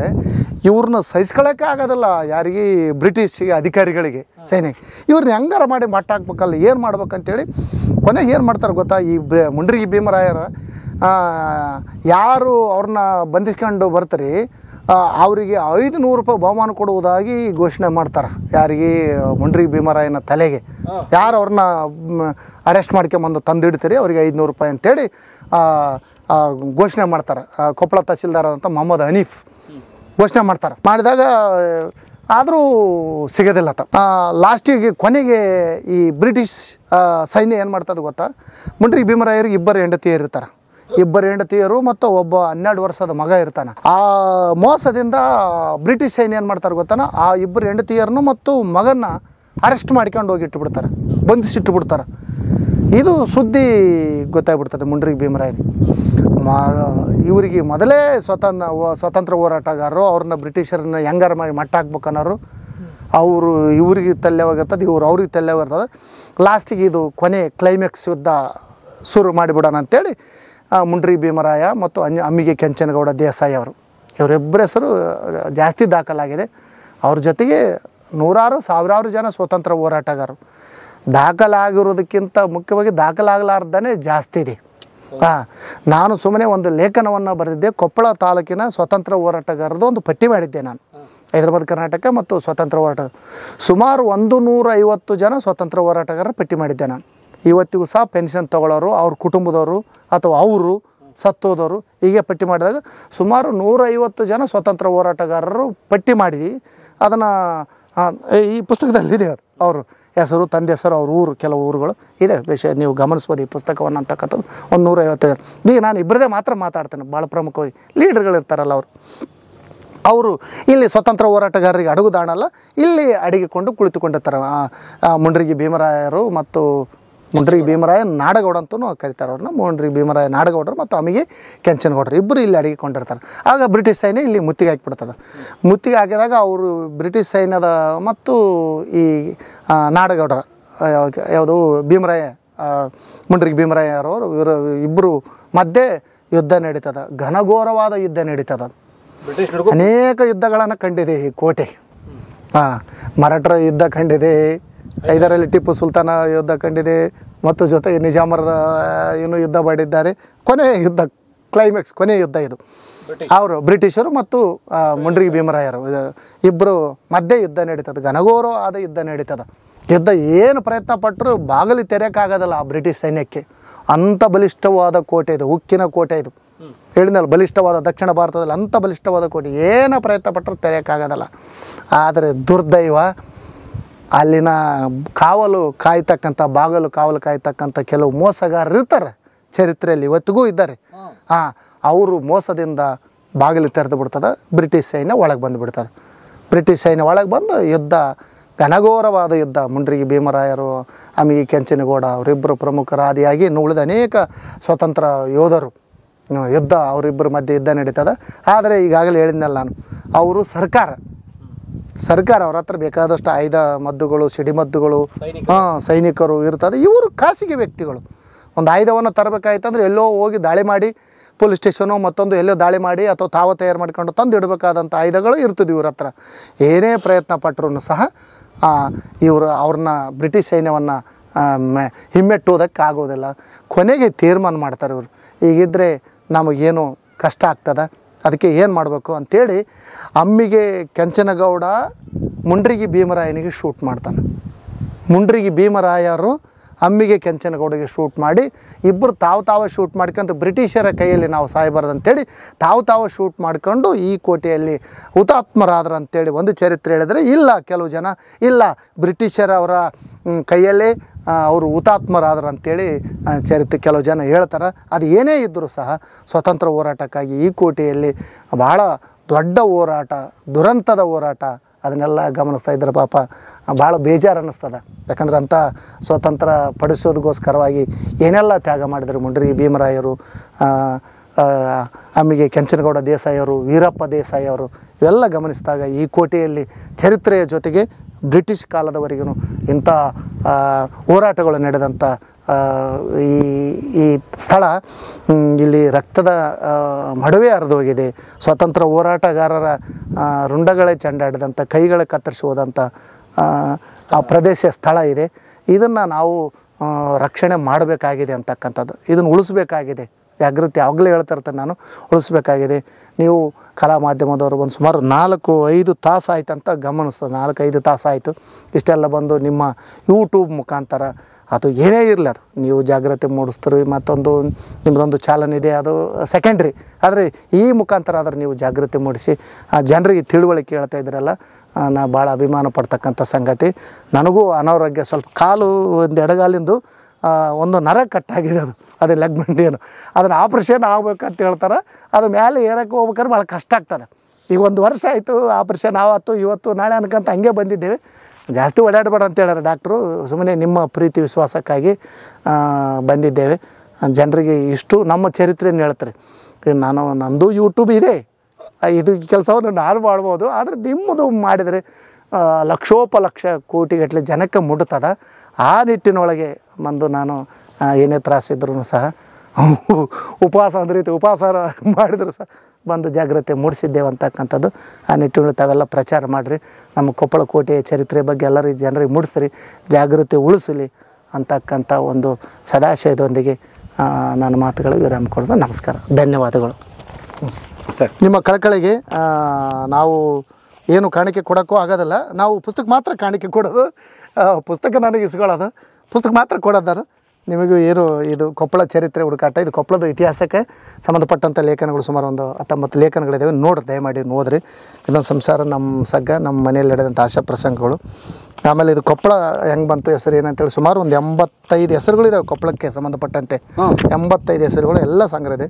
ಇವ್ರನ್ನ ಸಹಿಸ್ಕೊಳ್ಳೋಕ್ಕೆ ಆಗೋದಿಲ್ಲ. ಯಾರಿಗೆ? ಬ್ರಿಟಿಷ್ ಅಧಿಕಾರಿಗಳಿಗೆ, ಸೈನಿಕ. ಇವ್ರನ್ನ ಹೆಂಗಾರ ಮಾಡಿ ಮಟ್ಟ ಹಾಕ್ಬೇಕಲ್ಲ, ಏನು ಮಾಡ್ಬೇಕಂತೇಳಿ ಕೊನೆಗೆ ಏನು ಮಾಡ್ತಾರೆ ಗೊತ್ತಾ? ಈ ಮುಂಡ್ರಿಗಿ ಭೀಮರಾಯರ ಯಾರು ಅವ್ರನ್ನ ಬಂಧಿಸ್ಕೊಂಡು ಬರ್ತಾರೆ ಅವರಿಗೆ 500 ರೂಪಾಯಿ ಬಹುಮಾನ ಕೊಡುವುದಾಗಿ ಘೋಷಣೆ ಮಾಡ್ತಾರೆ. ಯಾರಿಗೆ? ಮುಂಡ್ರಿಗಿ ಭೀಮರಾಯನ ತಲೆಗೆ. ಯಾರು ಅವ್ರನ್ನ ಅರೆಸ್ಟ್ ಮಾಡ್ಕೊಂಬಂದು ತಂದಿಡ್ತೀರಿ ಅವ್ರಿಗೆ 500 ರೂಪಾಯಿ ಅಂತೇಳಿ ಘೋಷಣೆ ಮಾಡ್ತಾರೆ. ಕೊಪ್ಪಳ ತಹಸೀಲ್ದಾರ್ ಅಂತ ಮೊಹಮ್ಮದ್ ಹನೀಫ್ ಘೋಷಣೆ ಮಾಡ್ತಾರೆ. ಮಾಡಿದಾಗ ಆದರೂ ಸಿಗೋದಿಲ್ಲ. ಲಾಸ್ಟಿಗೆ ಕೊನೆಗೆ ಈ ಬ್ರಿಟಿಷ್ ಸೈನ್ಯ ಏನು ಮಾಡ್ತದೆ ಗೊತ್ತಾ? ಮುಂಡ್ರಿಗಿ ಭೀಮರಾಯರಿಗೆ 2 ಹೆಂಡತಿಯರು ಇರ್ತಾರೆ. 2 ಹೆಂಡತಿಯರು ಮತ್ತು ಒಬ್ಬ 12 ವರ್ಷದ ಮಗ ಇರ್ತಾನೆ. ಆ ಮೋಸದಿಂದ ಬ್ರಿಟಿಷ್ ಸೈನ್ಯ ಏನು ಮಾಡ್ತಾರೆ ಗೊತ್ತಾನ? ಆ 2 ಹೆಂಡತಿಯರನ್ನು ಮತ್ತು ಮಗನ್ನ ಅರೆಸ್ಟ್ ಮಾಡ್ಕೊಂಡು ಹೋಗಿ ಇಟ್ಟುಬಿಡ್ತಾರೆ, ಬಂಧಿಸಿಟ್ಟುಬಿಡ್ತಾರೆ. ಇದು ಸುದ್ದಿ ಗೊತ್ತಾಗ್ಬಿಡ್ತದೆ ಮುಂಡ್ರಿಗಿ ಭೀಮರಾಯನಿಗೆ. ಇವರಿಗೆ ಮೊದಲೇ ಸ್ವಾತಂತ್ರ್ಯ ಹೋರಾಟಗಾರರು. ಅವ್ರನ್ನ ಬ್ರಿಟಿಷರನ್ನ ಹೆಂಗಾರ ಮಾಡಿ ಮಟ್ಟ ಹಾಕ್ಬೇಕನ್ನೋರು. ಅವರು ಇವ್ರಿಗೆ ತಲ್ಲೆವಾಗಿರ್ತದೆ, ಇವ್ರು ಅವ್ರಿಗೆ ತಲ್ಲೆವಾಗಿರ್ತದೆ. ಲಾಸ್ಟಿಗೆ ಇದು ಕೊನೆ ಕ್ಲೈಮ್ಯಾಕ್ಸ್ ಯುದ್ಧ ಶುರು ಮಾಡಿಬಿಡೋಣ ಅಂತೇಳಿ ಮುಂಡ್ರಿಗಿ ಭೀಮರಾಯ ಮತ್ತು ಹಮ್ಮಿಗಿ ಕೆಂಚನಗೌಡ ದೇಸಾಯಿ ಅವರು, ಇವರಿಬ್ಬರ ಹೆಸರು ಜಾಸ್ತಿ ದಾಖಲಾಗಿದೆ. ಅವ್ರ ಜೊತೆಗೆ ನೂರಾರು ಸಾವಿರಾರು ಜನ ಸ್ವಾತಂತ್ರ್ಯ ಹೋರಾಟಗಾರರು. ದಾಖಲಾಗಿರೋದಕ್ಕಿಂತ ಮುಖ್ಯವಾಗಿ ದಾಖಲಾಗಲಾರ್ದೇ ಜಾಸ್ತಿ ಇದೆ. ನಾನು ಸುಮ್ಮನೆ ಒಂದು ಲೇಖನವನ್ನು ಬರೆದಿದ್ದೆ. ಕೊಪ್ಪಳ ತಾಲೂಕಿನ ಸ್ವಾತಂತ್ರ್ಯ ಹೋರಾಟಗಾರದ್ದು ಒಂದು ಪಟ್ಟಿ ಮಾಡಿದ್ದೆ ನಾನು. ಹೈದರಾಬಾದ್ ಕರ್ನಾಟಕ ಮತ್ತು ಸ್ವಾತಂತ್ರ್ಯ ಹೋರಾಟ ಸುಮಾರು 150 ಜನ ಸ್ವಾತಂತ್ರ್ಯ ಹೋರಾಟಗಾರರ ಪಟ್ಟಿ ಮಾಡಿದ್ದೆ ನಾನು. ಇವತ್ತಿಗೂ ಸಹ ಪೆನ್ಷನ್ ತೊಗೊಳ್ಳೋರು, ಅವ್ರ ಕುಟುಂಬದವರು ಅಥವಾ ಅವರು ಸತ್ತೋದವರು ಹೀಗೆ ಪಟ್ಟಿ ಮಾಡಿದಾಗ ಸುಮಾರು 150 ಜನ ಸ್ವಾತಂತ್ರ್ಯ ಹೋರಾಟಗಾರರು ಪಟ್ಟಿ ಮಾಡಿದ್ವಿ. ಅದನ್ನು ಈ ಪುಸ್ತಕದಲ್ಲಿದೆ. ಅವರು ಹೆಸರು, ತಂದೆ ಹೆಸರು, ಅವ್ರ ಊರು, ಕೆಲವು ಊರುಗಳು ಇದೆ. ವಿಷಯ ನೀವು ಗಮನಿಸ್ಬೋದು ಈ ಪುಸ್ತಕವನ್ನು ಅಂತಕ್ಕಂಥದ್ದು. 150 ಜನ. ಈಗ ನಾನು ಇಬ್ಬರದೇ ಮಾತ್ರ ಮಾತಾಡ್ತೇನೆ. ಭಾಳ ಪ್ರಮುಖವಾಗಿ ಲೀಡರ್ಗಳಿರ್ತಾರಲ್ಲ ಅವರು ಇಲ್ಲಿ ಸ್ವಾತಂತ್ರ್ಯ ಹೋರಾಟಗಾರರಿಗೆ ಅಡಗುದಾಣಲ್ಲ, ಇಲ್ಲಿ ಅಡಗಿಕೊಂಡು ಕುಳಿತುಕೊಂಡಿರ್ತಾರೆ. ಮುಂಡ್ರಿಗಿ ಭೀಮರಾಯರು ಮತ್ತು ಮುಂಡ್ರಿಗಿ ಭೀಮರಾಯ ನಾಡಗೌಡ ಅಂತಲೂ ಕರೀತಾರೆ ಅವ್ರನ್ನ. ಮುಂಡ್ರಿಗಿ ಭೀಮರಾಯ ನಾಡಗೌಡರು ಮತ್ತು ಹಮ್ಮಿಗಿ ಕೆಂಚನಗೌಡರು ಇಬ್ಬರು ಇಲ್ಲಿ ಅಡಗಿಕೊಂಡಿರ್ತಾರೆ. ಆಗ ಬ್ರಿಟಿಷ್ ಸೈನ್ಯ ಇಲ್ಲಿ ಮುತ್ತಿಗೆ ಹಾಕಿಬಿಡ್ತದೆ. ಮುತ್ತಿಗೆ ಹಾಕಿದಾಗ ಅವರು ಬ್ರಿಟಿಷ್ ಸೈನ್ಯದ ಮತ್ತು ಈ ನಾಡಗೌಡರ ಯಾವುದು ಭೀಮರಾಯ, ಮುಂಡ್ರಿಗಿ ಭೀಮರಾಯರವರು ಇವರು ಇಬ್ಬರು ಮಧ್ಯೆ ಯುದ್ಧ ನಡೀತದೆ. ಘನಘೋರವಾದ ಯುದ್ಧ ನಡೀತದೆ. ಅನೇಕ ಯುದ್ಧಗಳನ್ನು ಕಂಡಿದೆ ಈ ಕೋಟೆ. ಮರಾಠರ ಯುದ್ಧ ಕಂಡಿದೆ, ಇದರಲ್ಲಿ ಟಿಪ್ಪು ಸುಲ್ತಾನ ಯುದ್ಧ ಕಂಡಿದೆ, ಮತ್ತು ಜೊತೆಗೆ ನಿಜಾಮರದ ಏನು ಯುದ್ಧ ಮಾಡಿದ್ದಾರೆ. ಕೊನೆಯ ಯುದ್ಧ, ಕ್ಲೈಮ್ಯಾಕ್ಸ್ ಕೊನೆಯ ಯುದ್ಧ ಇದು. ಅವರು ಬ್ರಿಟಿಷರು ಮತ್ತು ಮುಂಡ್ರಿಗಿ ಭೀಮರಾಯರು ಇಬ್ಬರು ಮಧ್ಯೆ ಯುದ್ಧ ನಡೀತದೆ. ಘನಘೋರವಾದ ಯುದ್ಧ ನಡೀತದೆ. ಯುದ್ಧ ಏನು ಪ್ರಯತ್ನ ಪಟ್ಟರು ಬಾಗಿಲು ತೆರೆಯೋಕ್ಕಾಗೋದಿಲ್ಲ ಆ ಬ್ರಿಟಿಷ್ ಸೈನ್ಯಕ್ಕೆ. ಅಂಥ ಬಲಿಷ್ಠವಾದ ಕೋಟೆ ಇದು, ಉಕ್ಕಿನ ಕೋಟೆ ಇದು. ಹೇಳಿದ್ನಲ್ಲ, ಬಲಿಷ್ಠವಾದ ದಕ್ಷಿಣ ಭಾರತದಲ್ಲಿ ಅಂಥ ಬಲಿಷ್ಠವಾದ ಕೋಟೆ. ಏನು ಪ್ರಯತ್ನ ಪಟ್ಟರು ತೆರೆಯೋಕ್ಕಾಗೋದಿಲ್ಲ. ಆದರೆ ದುರ್ದೈವ, ಅಲ್ಲಿನ ಕಾವಲು ಕಾಯ್ತಕ್ಕಂಥ ಕೆಲವು ಮೋಸಗಾರರು ಇರ್ತಾರೆ ಚರಿತ್ರೆಯಲ್ಲಿ, ಇವತ್ತಿಗೂ ಇದ್ದಾರೆ. ಅವರು ಮೋಸದಿಂದ ಬಾಗಿಲು ತೆರೆದು ಬಿಡ್ತದೆ. ಬ್ರಿಟಿಷ್ ಸೈನ್ಯ ಒಳಗೆ ಬಂದುಬಿಡ್ತದೆ. ಬ್ರಿಟಿಷ್ ಸೈನ್ಯ ಒಳಗೆ ಬಂದು ಯುದ್ಧ ಘನಘೋರವಾದ ಯುದ್ಧ. ಮುಂಡ್ರಿಗಿ ಭೀಮರಾಯರು, ಅಮಿಗಿ ಕೆಂಚನಗೌಡ ಅವರಿಬ್ಬರು ಪ್ರಮುಖರಾದಿಯಾಗಿ ಇನ್ನು ಉಳಿದ ಅನೇಕ ಸ್ವತಂತ್ರ ಯೋಧರು ಯುದ್ಧ ಅವರಿಬ್ಬರ ಮಧ್ಯೆ ಯುದ್ಧ ನಡೀತದೆ. ಆದರೆ ಈಗಾಗಲೇ ಹೇಳಿದ್ನಲ್ಲ ನಾನು, ಅವರು ಸರ್ಕಾರ ಅವ್ರ ಹತ್ರ ಬೇಕಾದಷ್ಟು ಆಯುಧ ಮದ್ದುಗಳು, ಸಿಡಿಮದ್ದುಗಳು, ಸೈನಿಕರು ಇರ್ತದೆ. ಇವರು ಖಾಸಗಿ ವ್ಯಕ್ತಿಗಳು. ಒಂದು ಆಯುಧವನ್ನು ತರಬೇಕಾಯ್ತಂದ್ರೆ ಎಲ್ಲೋ ಹೋಗಿ ದಾಳಿ ಮಾಡಿ, ಪೊಲೀಸ್ ಸ್ಟೇಷನು ಮತ್ತೊಂದು ಎಲ್ಲೋ ದಾಳಿ ಮಾಡಿ ಅಥವಾ ತಾವು ತಯಾರು ಮಾಡ್ಕೊಂಡು ತಂದು ಇಡಬೇಕಾದಂಥ ಆಯುಧಗಳು ಇರ್ತದೆ ಇವ್ರ ಹತ್ರ. ಏನೇ ಪ್ರಯತ್ನ ಪಟ್ಟರು ಸಹ ಅವ್ರನ್ನ ಬ್ರಿಟಿಷ್ ಸೈನ್ಯವನ್ನು ಹಿಮ್ಮೆಟ್ಟುವುದಕ್ಕೆ ಆಗೋದಿಲ್ಲ. ಕೊನೆಗೆ ತೀರ್ಮಾನ ಮಾಡ್ತಾರೆ ಇವರು, ಈಗಿದ್ದರೆ ನಮಗೇನು ಕಷ್ಟ ಆಗ್ತದೆ, ಅದಕ್ಕೆ ಏನು ಮಾಡಬೇಕು ಅಂಥೇಳಿ ಅಮ್ಮಿಗೆ ಕೆಂಚನಗೌಡ ಮುಂಡ್ರಿಗಿ ಭೀಮರಾಯನಿಗೆ ಶೂಟ್ ಮಾಡ್ತಾನೆ. ಮುಂಡ್ರಿಗಿ ಭೀಮರಾಯರು ಅಮ್ಮಿಗೆ ಕೆಂಚನಗೌಡಗೆ ಶೂಟ್ ಮಾಡಿ ಇಬ್ಬರು ತಾವು ಶೂಟ್ ಮಾಡ್ಕೊಂಡು ಬ್ರಿಟಿಷರ ಕೈಯಲ್ಲಿ ನಾವು ಸಾಯಬಾರ್ದು ಅಂತೇಳಿ ತಾವು ಶೂಟ್ ಮಾಡ್ಕೊಂಡು ಈ ಕೋಟೆಯಲ್ಲಿ ಹುತಾತ್ಮರಾದ್ರು ಅಂತೇಳಿ ಒಂದು ಚರಿತ್ರೆ ಹೇಳಿದರೆ, ಇಲ್ಲ ಕೆಲವು ಜನ ಇಲ್ಲ ಬ್ರಿಟಿಷರವರ ಕೈಯಲ್ಲೇ ಅವರು ಹುತಾತ್ಮರಾದ್ರು ಅಂತೇಳಿ ಚರಿತ್ರೆ ಕೆಲವು ಜನ ಹೇಳ್ತಾರೆ. ಅದು ಏನೇ ಇದ್ದರೂ ಸಹ ಸ್ವತಂತ್ರ ಹೋರಾಟಕ್ಕಾಗಿ ಈ ಕೋಟೆಯಲ್ಲಿ ಭಾಳ ದೊಡ್ಡ ಹೋರಾಟ, ದುರಂತದ ಹೋರಾಟ, ಅದನ್ನೆಲ್ಲ ಗಮನಿಸ್ತಾ ಇದ್ದಾರೆ. ಪಾಪ ಭಾಳ ಬೇಜಾರು ಅನ್ನಿಸ್ತದೆ. ಯಾಕಂದ್ರೆ ಅಂಥ ಸ್ವತಂತ್ರ ಪಡಿಸೋದಕ್ಕೋಸ್ಕರವಾಗಿ ಏನೆಲ್ಲ ತ್ಯಾಗ ಮಾಡಿದರು ಮುಂಡ್ರಿಗಿ ಭೀಮರಾಯರು, ಅಮ್ಮಿಗೆ ಕೆಂಚನಗೌಡ ದೇಸಾಯಿಯವರು, ವೀರಪ್ಪ ದೇಸಾಯಿಯವರು, ಇವೆಲ್ಲ ಗಮನಿಸಿದಾಗ ಈ ಕೋಟೆಯಲ್ಲಿ ಚರಿತ್ರೆಯ ಜೊತೆಗೆ ಬ್ರಿಟಿಷ್ ಕಾಲದವರೆಗೂ ಇಂಥ ಹೋರಾಟಗಳು ನಡೆದಂಥ ಈ ಸ್ಥಳ, ಇಲ್ಲಿ ರಕ್ತದ ಮಡುವೆ ಹರಿದೋಗಿದೆ. ಸ್ವತಂತ್ರ ಹೋರಾಟಗಾರರ ರುಂಡಗಳೇ ಚೆಂಡಾಡಿದಂಥ, ಕೈಗಳೇ ಕತ್ತರಿಸಿ ಹೋದಂಥ ಆ ಪ್ರದೇಶ ಸ್ಥಳ ಇದೆ. ಇದನ್ನು ನಾವು ರಕ್ಷಣೆ ಮಾಡಬೇಕಾಗಿದೆ ಅಂತಕ್ಕಂಥದ್ದು, ಇದನ್ನು ಉಳಿಸ್ಬೇಕಾಗಿದೆ. ಜಾಗೃತಿ ಯಾವಾಗಲೂ ಹೇಳ್ತಾ ಇರ್ತಾರೆ ನಾನು, ಉಳಿಸ್ಬೇಕಾಗಿದೆ. ನೀವು ಕಲಾ ಮಾಧ್ಯಮದವರು ಒಂದು ಸುಮಾರು 4-5 ತಾಸು ಆಯ್ತು ಅಂತ ಗಮನಿಸ್ತದೆ. 4-5 ತಾಸು ಆಯಿತು. ಇಷ್ಟೆಲ್ಲ ಬಂದು ನಿಮ್ಮ ಯೂಟ್ಯೂಬ್ ಮುಖಾಂತರ, ಅದು ಏನೇ ಇರಲಿ, ಅದು ನೀವು ಜಾಗೃತಿ ಮೂಡಿಸ್ತೀರಿ, ಮತ್ತೊಂದು ನಿಮ್ಮದೊಂದು ಚಾಲನೆ ಇದೆ, ಅದು ಸೆಕೆಂಡ್ರಿ. ಆದರೆ ಈ ಮುಖಾಂತರ ಆದ್ರೆ ನೀವು ಜಾಗೃತಿ ಮೂಡಿಸಿ ಜನರಿಗೆ ತಿಳುವಳಿಕೆ ಹೇಳ್ತಾ ಇದ್ದೀರಲ್ಲ, ನಾ ಭಾಳ ಅಭಿಮಾನ ಪಡ್ತಕ್ಕಂಥ ಸಂಗತಿ. ನನಗೂ ಅನಾರೋಗ್ಯ, ಸ್ವಲ್ಪ ಕಾಲು ಒಂದು ಎಡಗಾಲಿಂದು ಒಂದು ನರ ಕಟ್ಟಾಗಿದೆ, ಅದು ಲೆಗ್ ಮಂಡಿಯನ್ನು, ಅದನ್ನು ಆಪ್ರೇಷನ್ ಆಗ್ಬೇಕಂತ ಹೇಳ್ತಾರೆ. ಅದು ಮೇಲೆ ಏರಕ್ಕೆ ಹೋಗ್ಬೇಕಾದ್ರೆ ಭಾಳ ಕಷ್ಟ ಆಗ್ತದೆ. ಈಗ 1 ವರ್ಷ ಆಯಿತು ಆಪ್ರೇಷನ್ ಆವತ್ತು ಇವತ್ತು ನಾಳೆ ಅನ್ಕೊಂತ ಹಂಗೆ ಬಂದಿದ್ದೇವೆ. ಜಾಸ್ತಿ ಓಡಾಡಬೇಡ ಅಂತ ಹೇಳ್ಯಾರ ಡಾಕ್ಟ್ರು. ಸುಮ್ಮನೆ ನಿಮ್ಮ ಪ್ರೀತಿ ವಿಶ್ವಾಸಕ್ಕಾಗಿ ಬಂದಿದ್ದೇವೆ. ಜನರಿಗೆ ಇಷ್ಟು ನಮ್ಮ ಚರಿತ್ರೆಯನ್ನು ಹೇಳ್ತಾರೆ. ನಂದು ಯೂಟ್ಯೂಬ್ ಇದೆ, ಇದು ಕೆಲಸವನ್ನು ನಾನು ಮಾಡ್ಬೋದು. ಆದರೆ ನಿಮ್ಮದು ಮಾಡಿದರೆ ಲಕ್ಷೋಪಲಕ್ಷ ಕೋಟಿಗಟ್ಟಲೆ ಜನಕ್ಕೆ ಮುಟ್ತದ. ಆ ನಿಟ್ಟಿನೊಳಗೆ ಬಂದು ನಾನು ಏನೇ ತ್ರಾಸಿದ್ರೂ ಸಹ ಉಪವಾಸ ಅಂದ್ರೆ ಉಪವಾಸ ಮಾಡಿದ್ರು ಸಹ ಬಂದು ಜಾಗ್ರತೆ ಮೂಡಿಸಿದ್ದೇವೆ ಅಂತಕ್ಕಂಥದ್ದು. ಆ ನಿಟ್ಟಿನಲ್ಲಿ ತಾವೆಲ್ಲ ಪ್ರಚಾರ ಮಾಡಿರಿ. ನಮ್ಮ ಕೊಪ್ಪಳ ಕೋಟೆಯ ಚರಿತ್ರೆ ಬಗ್ಗೆ ಎಲ್ಲರಿಗೂ ಜನರಿಗೆ ಮೂಡಿಸ್ರಿ, ಜಾಗೃತಿ ಉಳಿಸಲಿ ಅಂತಕ್ಕಂಥ ಒಂದು ಸದಾಶಯದೊಂದಿಗೆ ನನ್ನ ಮಾತುಗಳು ವಿರಾಮ ಕೊಡೋದು. ನಮಸ್ಕಾರ, ಧನ್ಯವಾದಗಳು ಸರ್. ನಿಮ್ಮ ಕಳಕಳಿಗೆ ನಾವು ಏನು ಕಾಣಿಕೆ ಕೊಡೋಕ್ಕೂ ಆಗೋದಿಲ್ಲ. ನಾವು ಪುಸ್ತಕ ಮಾತ್ರ ಕಾಣಿಕೆ ಕೊಡೋದು, ಪುಸ್ತಕ ನನಗೆ ಇಸ್ಕೊಳ್ಳೋದು, ಪುಸ್ತಕ ಮಾತ್ರ ಕೊಡೋದಾರು. ನಿಮಗೂ ಏನು ಇದು ಕೊಪ್ಪಳ ಚರಿತ್ರೆ ಹುಡುಕಾಟ, ಇದು ಕೊಪ್ಪಳದ ಇತಿಹಾಸಕ್ಕೆ ಸಂಬಂಧಪಟ್ಟಂಥ ಲೇಖನಗಳು ಸುಮಾರು ಒಂದು 19 ಲೇಖನಗಳಿದ್ದಾವೆ. ನೋಡ್ರಿ, ದಯಮಾಡಿ ಓದ್ರಿ. ಇದೊಂದು ಸಂಸಾರ, ನಮ್ಮ ಸಗ್ಗ, ನಮ್ಮ ಮನೆಯಲ್ಲಿ ನಡೆದಂಥ ಆಶಾ ಪ್ರಸಂಗಗಳು. ಆಮೇಲೆ ಇದು ಕೊಪ್ಪಳ ಹೆಂಗೆ ಬಂತು ಹೆಸರು ಏನಂತೇಳಿ ಸುಮಾರು ಒಂದು 85 ಹೆಸರುಗಳಿದ್ದಾವೆ ಕೊಪ್ಪಳಕ್ಕೆ ಸಂಬಂಧಪಟ್ಟಂತೆ. 85 ಹೆಸರುಗಳು ಎಲ್ಲ ಸಂಗ್ರಹ ಇದೆ.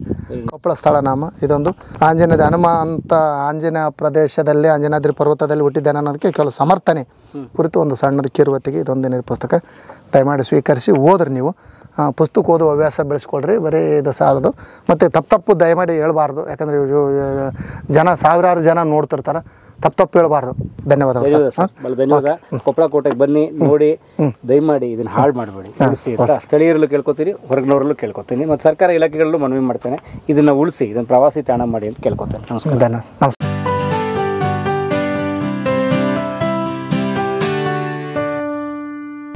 ಕೊಪ್ಪಳ ಸ್ಥಳನಾಮ ಇದೊಂದು. ಆಂಜನೇಯ ಹನುಮಂತ ಆಂಜನೇಯ ಪ್ರದೇಶದಲ್ಲಿ ಆಂಜನಾದ್ರಿ ಪರ್ವತದಲ್ಲಿ ಹುಟ್ಟಿದ್ದಾನೆ ಅನ್ನೋದಕ್ಕೆ ಕೆಲವು ಸಮರ್ಥನೆ ಕುರಿತು ಒಂದು ಸಣ್ಣದು ಕಿರುವತ್ತಿಗೆ ಇದೊಂದಿನ ಪುಸ್ತಕ. ದಯಮಾಡಿ ಸ್ವೀಕರಿಸಿ ಓದ್ರಿ. ನೀವು ಪುಸ್ತಕ ಓದುವ ಹವ್ಯಾಸ ಬೆಳೆಸ್ಕೊಳ್ರಿ, ಬರೀ ಇದು ಸಾಲದು. ಮತ್ತು ತಪ್ಪು ದಯಮಾಡಿ ಹೇಳ್ಬಾರ್ದು, ಯಾಕಂದರೆ ಜನ ಸಾವಿರಾರು ಜನ ನೋಡ್ತಿರ್ತಾರೆ. ತಪ್ಪು ಹೇಳ್ಬಾರ್ದು. ಧನ್ಯವಾದಗಳು. ಧನ್ಯವಾದ. ಕೊಪ್ಪಳ ಕೋಟೆಗೆ ಬನ್ನಿ, ನೋಡಿ, ದಯಮಾಡಿ ಇದನ್ನು ಹಾಳು ಮಾಡಬೇಡಿ. ಉಳಿಸಿ ಅಂತ ಸ್ಥಳೀಯರಲ್ಲೂ ಕೇಳ್ಕೊತೀನಿ, ಹೊರಗಿನವರಲ್ಲೂ ಕೇಳ್ಕೊತೀನಿ, ಮತ್ತು ಸರ್ಕಾರ ಇಲಾಖೆಗಳಲ್ಲೂ ಮನವಿ ಮಾಡ್ತೇನೆ. ಇದನ್ನು ಉಳಿಸಿ, ಇದನ್ನು ಪ್ರವಾಸಿ ತಾಣ ಮಾಡಿ ಅಂತ ಕೇಳ್ಕೊತೇನೆ. ನಮಸ್ಕಾರ. ನಮಸ್ಕಾರ.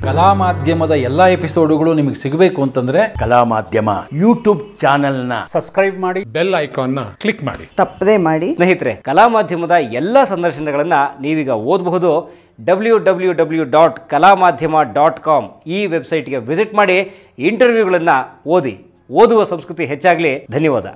ಕಲಾ ಮಾಧ್ಯಮದ ಎಲ್ಲ ಎಪಿಸೋಡುಗಳು ನಿಮಗೆ ಸಿಗಬೇಕು ಅಂತಂದ್ರೆ ಕಲಾ ಮಾಧ್ಯಮ ಯೂಟ್ಯೂಬ್ ಚಾನೆಲ್ನ ಸಬ್ಸ್ಕ್ರೈಬ್ ಮಾಡಿ, ಬೆಲ್ ಐಕಾನ್ನ ಕ್ಲಿಕ್ ಮಾಡಿ, ತಪ್ಪದೇ ಮಾಡಿ. ಸ್ನೇಹಿತರೆ, ಕಲಾ ಮಾಧ್ಯಮದ ಎಲ್ಲ ಸಂದರ್ಶನಗಳನ್ನು ನೀವೀಗ ಓದಬಹುದು. www.kalamadhyama.com ಈ ವೆಬ್ಸೈಟ್ಗೆ ವಿಸಿಟ್ ಮಾಡಿ ಇಂಟರ್ವ್ಯೂಗಳನ್ನು ಓದಿ. ಓದುವ ಸಂಸ್ಕೃತಿ ಹೆಚ್ಚಾಗಲಿ. ಧನ್ಯವಾದ.